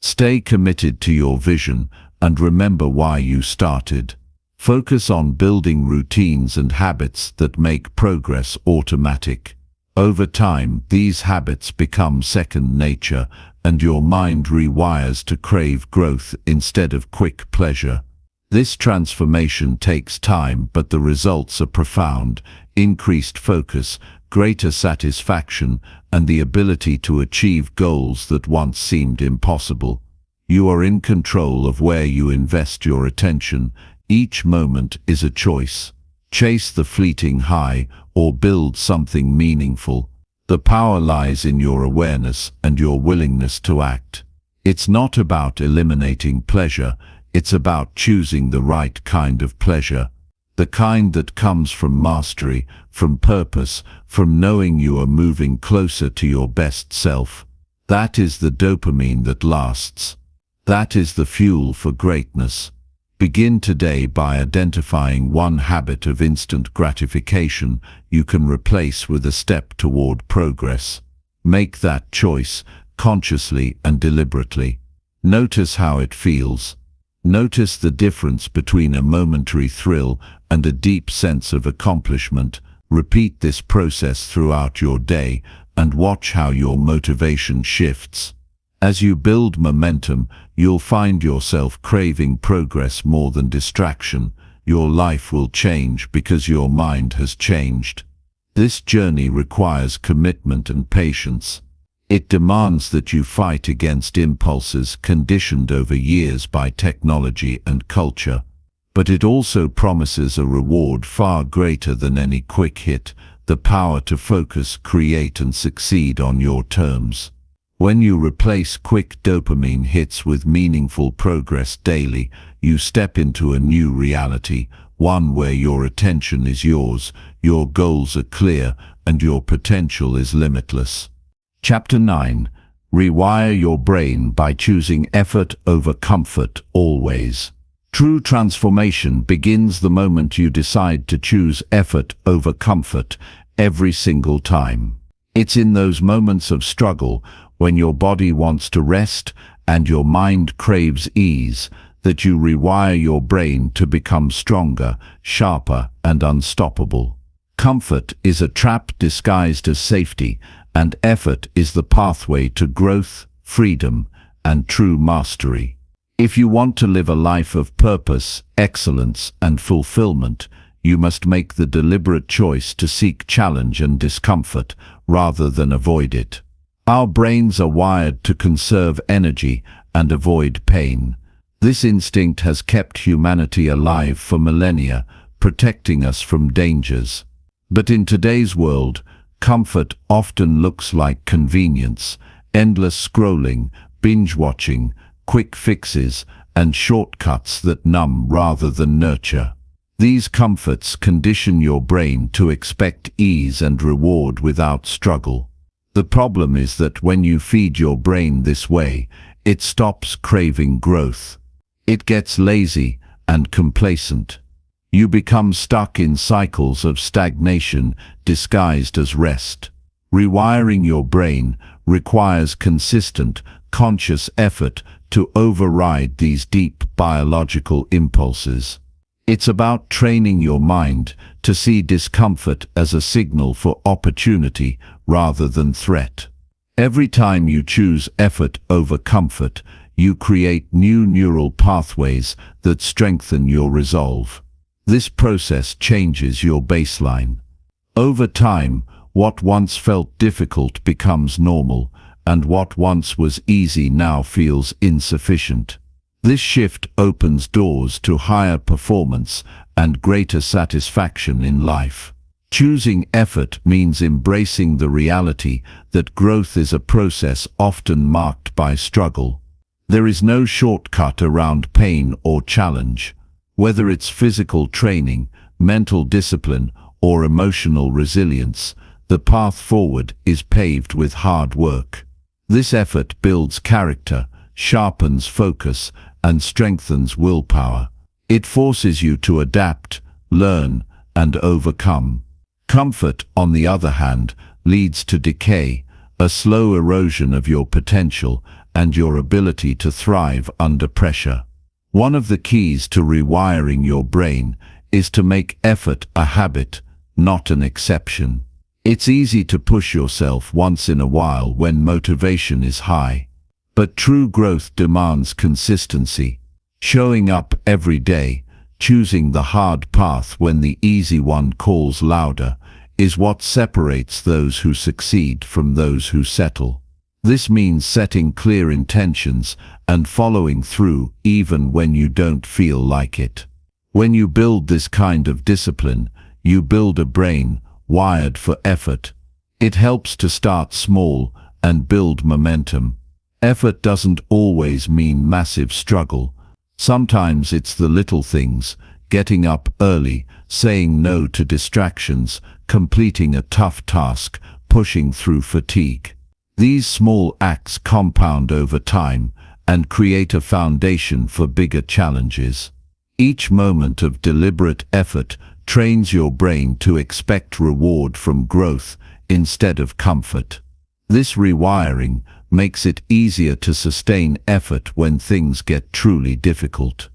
Stay committed to your vision and remember why you started. Focus on building routines and habits that make progress automatic. Over time, these habits become second nature, and your mind rewires to crave growth instead of quick pleasure. This transformation takes time, but the results are profound: increased focus, greater satisfaction, and the ability to achieve goals that once seemed impossible. You are in control of where you invest your attention. Each moment is a choice. Chase the fleeting high or build something meaningful. The power lies in your awareness and your willingness to act. It's not about eliminating pleasure, it's about choosing the right kind of pleasure. The kind that comes from mastery, from purpose, from knowing you are moving closer to your best self. That is the dopamine that lasts. That is the fuel for greatness. Begin today by identifying one habit of instant gratification you can replace with a step toward progress. Make that choice, consciously and deliberately. Notice how it feels. Notice the difference between a momentary thrill and a deep sense of accomplishment. Repeat this process throughout your day and watch how your motivation shifts. As you build momentum, you'll find yourself craving progress more than distraction. Your life will change because your mind has changed. This journey requires commitment and patience. It demands that you fight against impulses conditioned over years by technology and culture. But it also promises a reward far greater than any quick hit: the power to focus, create, and succeed on your terms. When you replace quick dopamine hits with meaningful progress daily, you step into a new reality, one where your attention is yours, your goals are clear, and your potential is limitless. Chapter 9. Rewire your brain by choosing effort over comfort always. True transformation begins the moment you decide to choose effort over comfort every single time. It's in those moments of struggle, when your body wants to rest and your mind craves ease, that you rewire your brain to become stronger, sharper, and unstoppable. Comfort is a trap disguised as safety, and effort is the pathway to growth, freedom, and true mastery. If you want to live a life of purpose, excellence, and fulfillment, you must make the deliberate choice to seek challenge and discomfort rather than avoid it. Our brains are wired to conserve energy and avoid pain. This instinct has kept humanity alive for millennia, protecting us from dangers. But in today's world, comfort often looks like convenience: endless scrolling, binge-watching, quick fixes, and shortcuts that numb rather than nurture. These comforts condition your brain to expect ease and reward without struggle. The problem is that when you feed your brain this way, it stops craving growth. It gets lazy and complacent. You become stuck in cycles of stagnation disguised as rest. Rewiring your brain requires consistent, conscious effort to override these deep biological impulses. It's about training your mind to see discomfort as a signal for opportunity rather than threat. Every time you choose effort over comfort, you create new neural pathways that strengthen your resolve. This process changes your baseline. Over time, what once felt difficult becomes normal, and what once was easy now feels insufficient. This shift opens doors to higher performance and greater satisfaction in life. Choosing effort means embracing the reality that growth is a process often marked by struggle. There is no shortcut around pain or challenge. Whether it's physical training, mental discipline, or emotional resilience, the path forward is paved with hard work. This effort builds character, sharpens focus, and strengthens willpower. It forces you to adapt, learn, and overcome. Comfort, on the other hand, leads to decay, a slow erosion of your potential and your ability to thrive under pressure. One of the keys to rewiring your brain is to make effort a habit, not an exception. It's easy to push yourself once in a while when motivation is high. But true growth demands consistency. Showing up every day, choosing the hard path when the easy one calls louder, is what separates those who succeed from those who settle. This means setting clear intentions and following through even when you don't feel like it. When you build this kind of discipline, you build a brain wired for effort. It helps to start small and build momentum. Effort doesn't always mean massive struggle. Sometimes it's the little things: getting up early, saying no to distractions, completing a tough task, pushing through fatigue. These small acts compound over time and create a foundation for bigger challenges. Each moment of deliberate effort trains your brain to expect reward from growth instead of comfort. This rewiring makes it easier to sustain effort when things get truly difficult.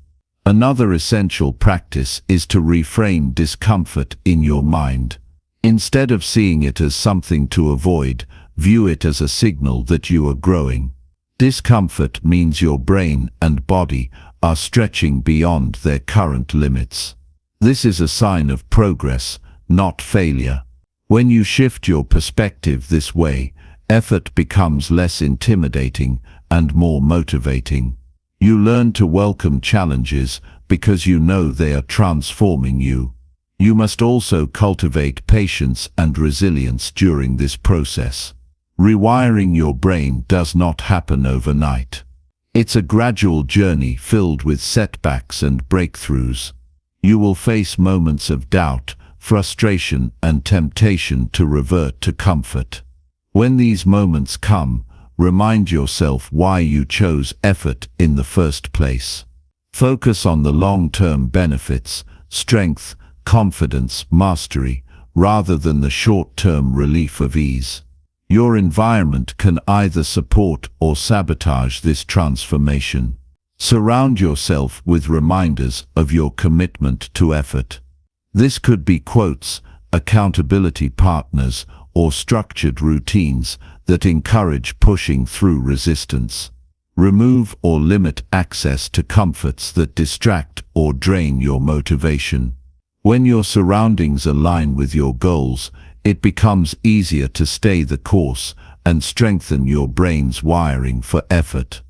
Another essential practice is to reframe discomfort in your mind. Instead of seeing it as something to avoid, view it as a signal that you are growing. Discomfort means your brain and body are stretching beyond their current limits. This is a sign of progress, not failure. When you shift your perspective this way, effort becomes less intimidating and more motivating. You learn to welcome challenges because you know they are transforming you. You must also cultivate patience and resilience during this process. Rewiring your brain does not happen overnight. It's a gradual journey filled with setbacks and breakthroughs. You will face moments of doubt, frustration, and temptation to revert to comfort. When these moments come, remind yourself why you chose effort in the first place. Focus on the long-term benefits: strength, confidence, mastery, rather than the short-term relief of ease. Your environment can either support or sabotage this transformation. Surround yourself with reminders of your commitment to effort. This could be quotes, accountability partners, or structured routines that encourage pushing through resistance. Remove or limit access to comforts that distract or drain your motivation. When your surroundings align with your goals, it becomes easier to stay the course and strengthen your brain's wiring for effort.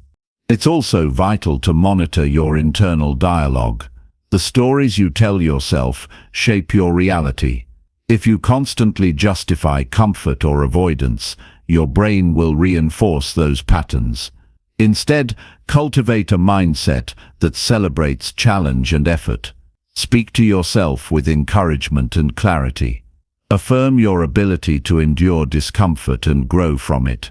It's also vital to monitor your internal dialogue. The stories you tell yourself shape your reality. If you constantly justify comfort or avoidance, your brain will reinforce those patterns. Instead, cultivate a mindset that celebrates challenge and effort. Speak to yourself with encouragement and clarity. Affirm your ability to endure discomfort and grow from it.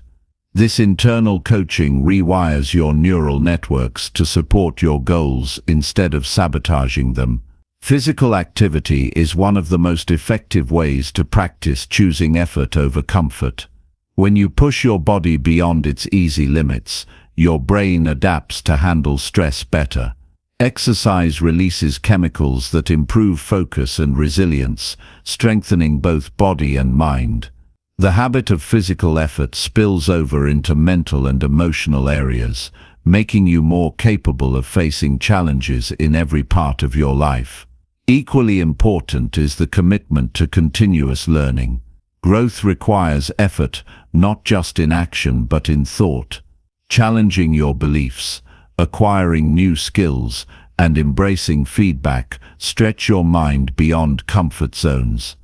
This internal coaching rewires your neural networks to support your goals instead of sabotaging them. Physical activity is one of the most effective ways to practice choosing effort over comfort. When you push your body beyond its easy limits, your brain adapts to handle stress better. Exercise releases chemicals that improve focus and resilience, strengthening both body and mind. The habit of physical effort spills over into mental and emotional areas, making you more capable of facing challenges in every part of your life. Equally important is the commitment to continuous learning. Growth requires effort, not just in action but in thought. Challenging your beliefs, acquiring new skills, and embracing feedback stretch your mind beyond comfort zones.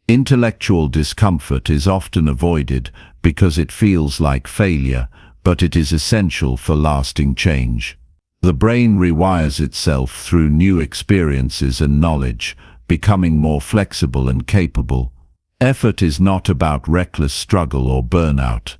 Intellectual discomfort is often avoided because it feels like failure, but it is essential for lasting change. The brain rewires itself through new experiences and knowledge, becoming more flexible and capable. Effort is not about reckless struggle or burnout.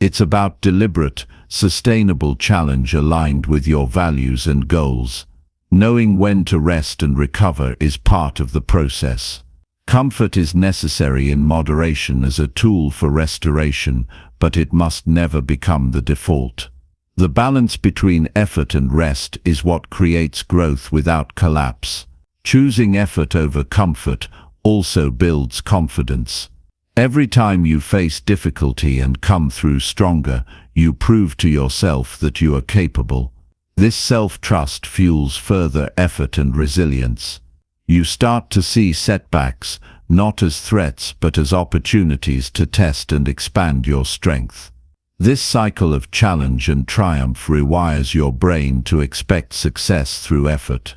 It's about deliberate, sustainable challenge aligned with your values and goals. Knowing when to rest and recover is part of the process. Comfort is necessary in moderation as a tool for restoration, but it must never become the default. The balance between effort and rest is what creates growth without collapse. Choosing effort over comfort also builds confidence. Every time you face difficulty and come through stronger, you prove to yourself that you are capable. This self-trust fuels further effort and resilience. You start to see setbacks not as threats but as opportunities to test and expand your strength. This cycle of challenge and triumph rewires your brain to expect success through effort.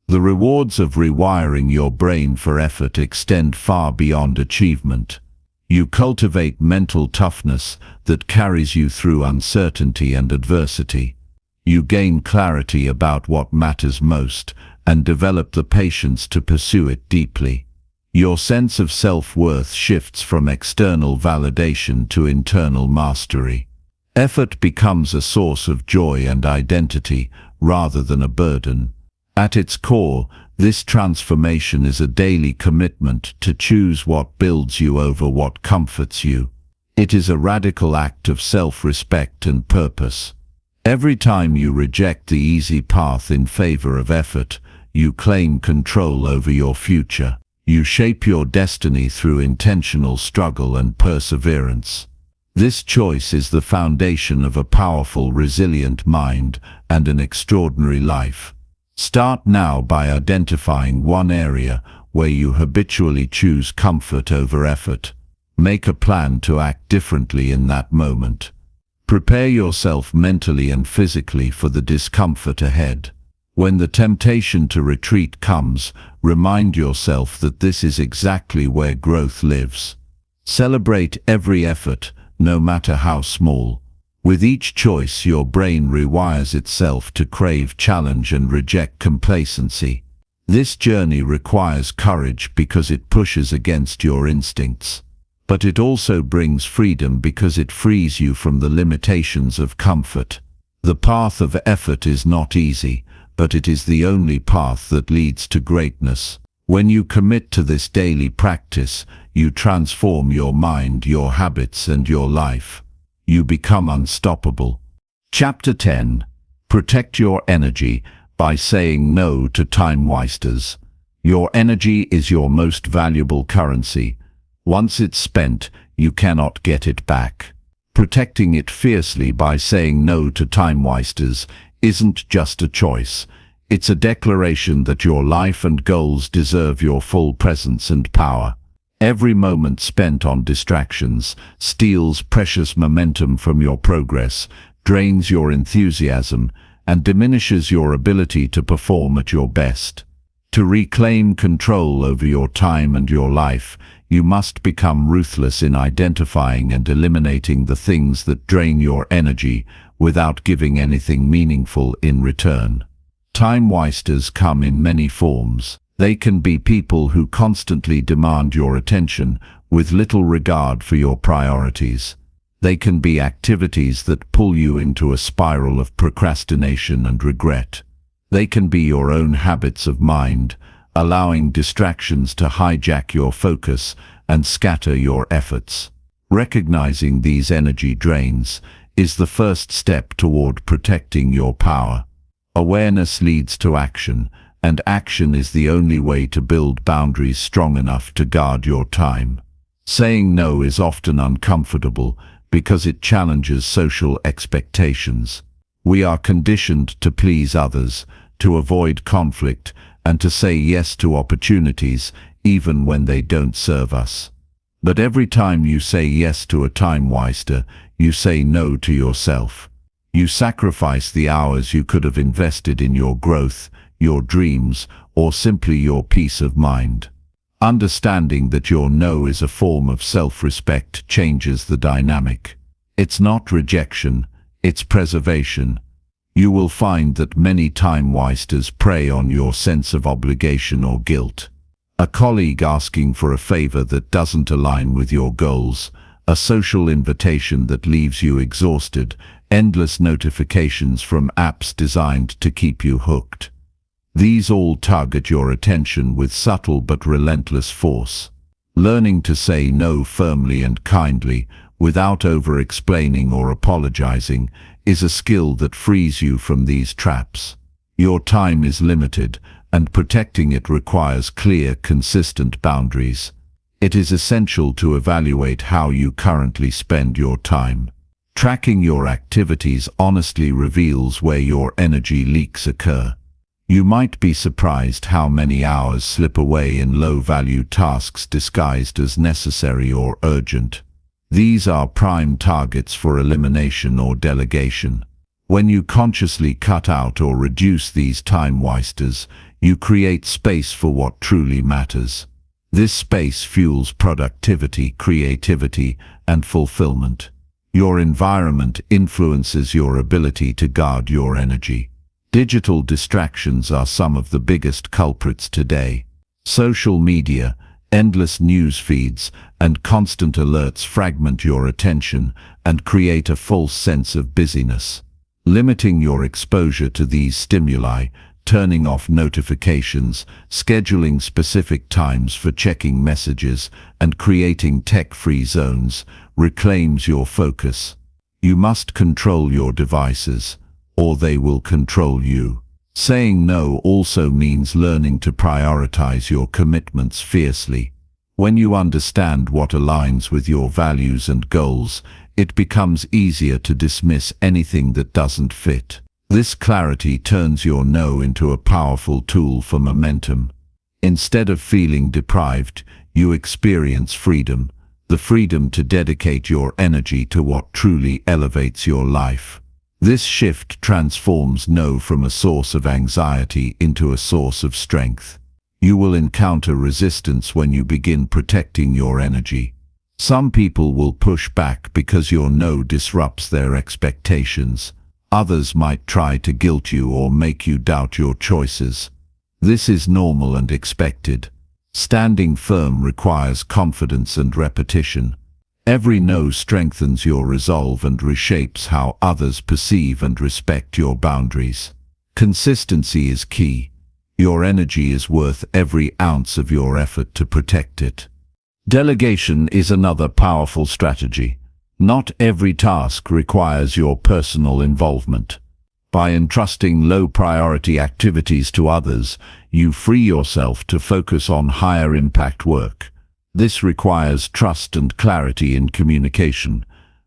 The rewards of rewiring your brain for effort extend far beyond achievement. You cultivate mental toughness that carries you through uncertainty and adversity. You gain clarity about what matters most and develop the patience to pursue it deeply. Your sense of self-worth shifts from external validation to internal mastery. Effort becomes a source of joy and identity rather than a burden. At its core, this transformation is a daily commitment to choose what builds you over what comforts you. It is a radical act of self-respect and purpose. Every time you reject the easy path in favor of effort, you claim control over your future. You shape your destiny through intentional struggle and perseverance. This choice is the foundation of a powerful, resilient mind and an extraordinary life. Start now by identifying one area where you habitually choose comfort over effort. Make a plan to act differently in that moment. Prepare yourself mentally and physically for the discomfort ahead. When the temptation to retreat comes, remind yourself that this is exactly where growth lives. Celebrate every effort, no matter how small. With each choice, your brain rewires itself to crave challenge and reject complacency. This journey requires courage because it pushes against your instincts. But it also brings freedom because it frees you from the limitations of comfort. The path of effort is not easy, but it is the only path that leads to greatness. When you commit to this daily practice, you transform your mind, your habits, and your life. You become unstoppable. Chapter 10. Protect your energy by saying no to time wasters. Your energy is your most valuable currency. Once it's spent, you cannot get it back. Protecting it fiercely by saying no to time wasters isn't just a choice. It's a declaration that your life and goals deserve your full presence and power. Every moment spent on distractions steals precious momentum from your progress, drains your enthusiasm, and diminishes your ability to perform at your best. To reclaim control over your time and your life, you must become ruthless in identifying and eliminating the things that drain your energy without giving anything meaningful in return. Time wasters come in many forms. They can be people who constantly demand your attention with little regard for your priorities. They can be activities that pull you into a spiral of procrastination and regret. They can be your own habits of mind, allowing distractions to hijack your focus and scatter your efforts. Recognizing these energy drains is the first step toward protecting your power. Awareness leads to action, and action is the only way to build boundaries strong enough to guard your time. Saying no is often uncomfortable because it challenges social expectations. We are conditioned to please others, to avoid conflict, and to say yes to opportunities even when they don't serve us. But every time you say yes to a time waster, you say no to yourself. You sacrifice the hours you could have invested in your growth, your dreams, or simply your peace of mind. Understanding that your no is a form of self-respect changes the dynamic. It's not rejection, it's preservation. You will find that many time wasters prey on your sense of obligation or guilt. A colleague asking for a favor that doesn't align with your goals, a social invitation that leaves you exhausted, endless notifications from apps designed to keep you hooked. These all tug at your attention with subtle but relentless force. Learning to say no firmly and kindly, without over-explaining or apologizing, is a skill that frees you from these traps. Your time is limited, and protecting it requires clear, consistent boundaries. It is essential to evaluate how you currently spend your time. Tracking your activities honestly reveals where your energy leaks occur. You might be surprised how many hours slip away in low-value tasks disguised as necessary or urgent. These are prime targets for elimination or delegation. When you consciously cut out or reduce these time wasters, you create space for what truly matters. This space fuels productivity, creativity, and fulfillment. Your environment influences your ability to guard your energy. Digital distractions are some of the biggest culprits today. Social media, endless news feeds, and constant alerts fragment your attention and create a false sense of busyness. Limiting your exposure to these stimuli, turning off notifications, scheduling specific times for checking messages, and creating tech-free zones reclaims your focus. You must control your devices, or they will control you. Saying no also means learning to prioritize your commitments fiercely. When you understand what aligns with your values and goals, it becomes easier to dismiss anything that doesn't fit. This clarity turns your no into a powerful tool for momentum. Instead of feeling deprived, you experience freedom, the freedom to dedicate your energy to what truly elevates your life. This shift transforms no from a source of anxiety into a source of strength. You will encounter resistance when you begin protecting your energy. Some people will push back because your no disrupts their expectations. Others might try to guilt you or make you doubt your choices. This is normal and expected. Standing firm requires confidence and repetition. Every no strengthens your resolve and reshapes how others perceive and respect your boundaries. Consistency is key. Your energy is worth every ounce of your effort to protect it. Delegation is another powerful strategy. Not every task requires your personal involvement. By entrusting low-priority activities to others, you free yourself to focus on higher-impact work. This requires trust and clarity in communication,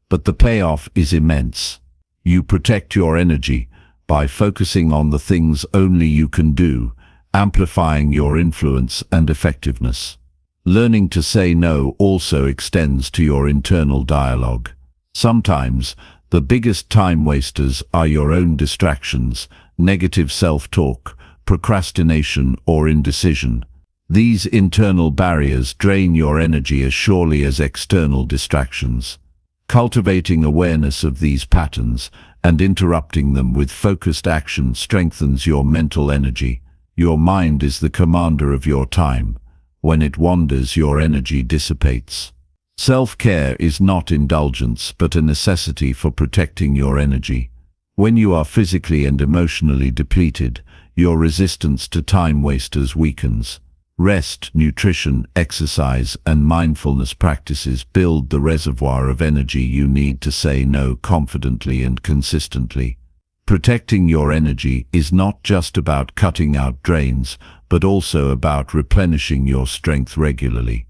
but the payoff is immense. You protect your energy by focusing on the things only you can do, amplifying your influence and effectiveness. Learning to say no also extends to your internal dialogue. Sometimes, the biggest time wasters are your own distractions, negative self-talk, procrastination, or indecision. These internal barriers drain your energy as surely as external distractions. Cultivating awareness of these patterns and interrupting them with focused action strengthens your mental energy. Your mind is the commander of your time. When it wanders, your energy dissipates. Self-care is not indulgence, but a necessity for protecting your energy. When you are physically and emotionally depleted, your resistance to time wasters weakens. Rest, nutrition, exercise, and mindfulness practices build the reservoir of energy you need to say no confidently and consistently. Protecting your energy is not just about cutting out drains, but also about replenishing your strength regularly.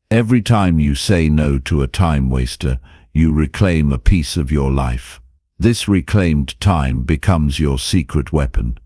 Every time you say no to a time waster, you reclaim a piece of your life. This reclaimed time becomes your secret weapon.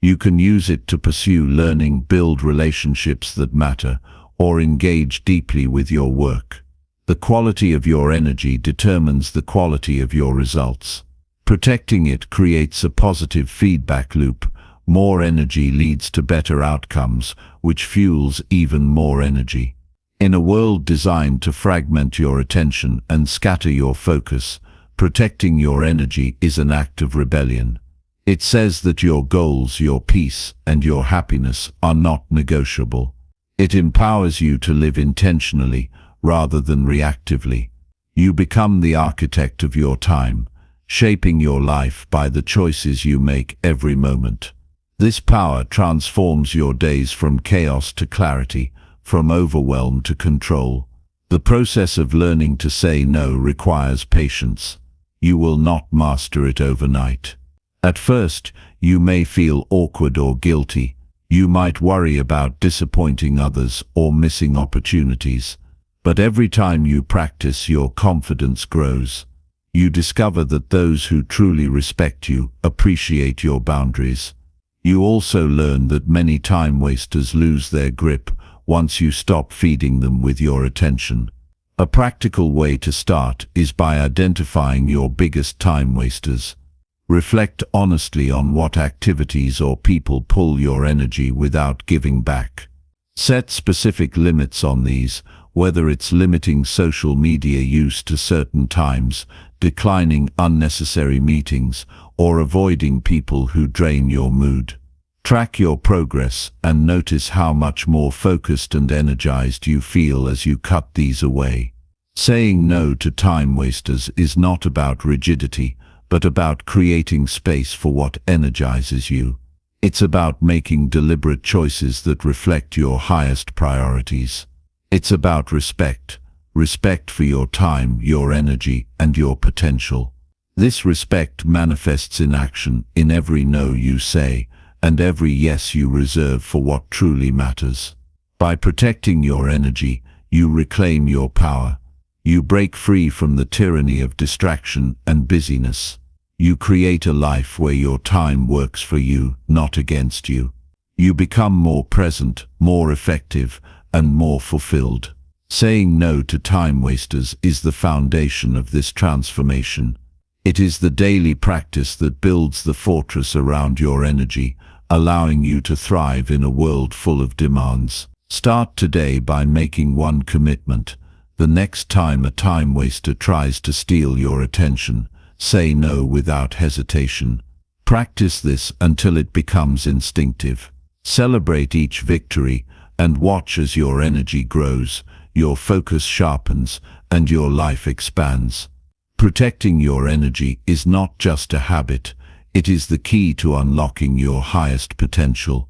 You can use it to pursue learning, build relationships that matter, or engage deeply with your work. The quality of your energy determines the quality of your results. Protecting it creates a positive feedback loop. More energy leads to better outcomes, which fuels even more energy. In a world designed to fragment your attention and scatter your focus, protecting your energy is an act of rebellion. It says that your goals, your peace, and your happiness are not negotiable. It empowers you to live intentionally rather than reactively. You become the architect of your time, shaping your life by the choices you make every moment. This power transforms your days from chaos to clarity, from overwhelm to control. The process of learning to say no requires patience. You will not master it overnight. At first, you may feel awkward or guilty. You might worry about disappointing others or missing opportunities. But every time you practice, your confidence grows. You discover that those who truly respect you appreciate your boundaries. You also learn that many time wasters lose their grip once you stop feeding them with your attention. A practical way to start is by identifying your biggest time wasters. Reflect honestly on what activities or people pull your energy without giving back. Set specific limits on these, whether it's limiting social media use to certain times, declining unnecessary meetings, or avoiding people who drain your mood. Track your progress and notice how much more focused and energized you feel as you cut these away. Saying no to time wasters is not about rigidity, but about creating space for what energizes you. It's about making deliberate choices that reflect your highest priorities. It's about respect for your time, your energy, and your potential. This respect manifests in action, in every no you say, and every yes you reserve for what truly matters. By protecting your energy, you reclaim your power. You break free from the tyranny of distraction and busyness. You create a life where your time works for you, not against you. You become more present, more effective, and more fulfilled. Saying no to time wasters is the foundation of this transformation. It is the daily practice that builds the fortress around your energy, allowing you to thrive in a world full of demands. Start today by making one commitment. The next time a time waster tries to steal your attention, say no without hesitation. Practice this until it becomes instinctive. Celebrate each victory and watch as your energy grows, your focus sharpens, and your life expands. Protecting your energy is not just a habit, it is the key to unlocking your highest potential.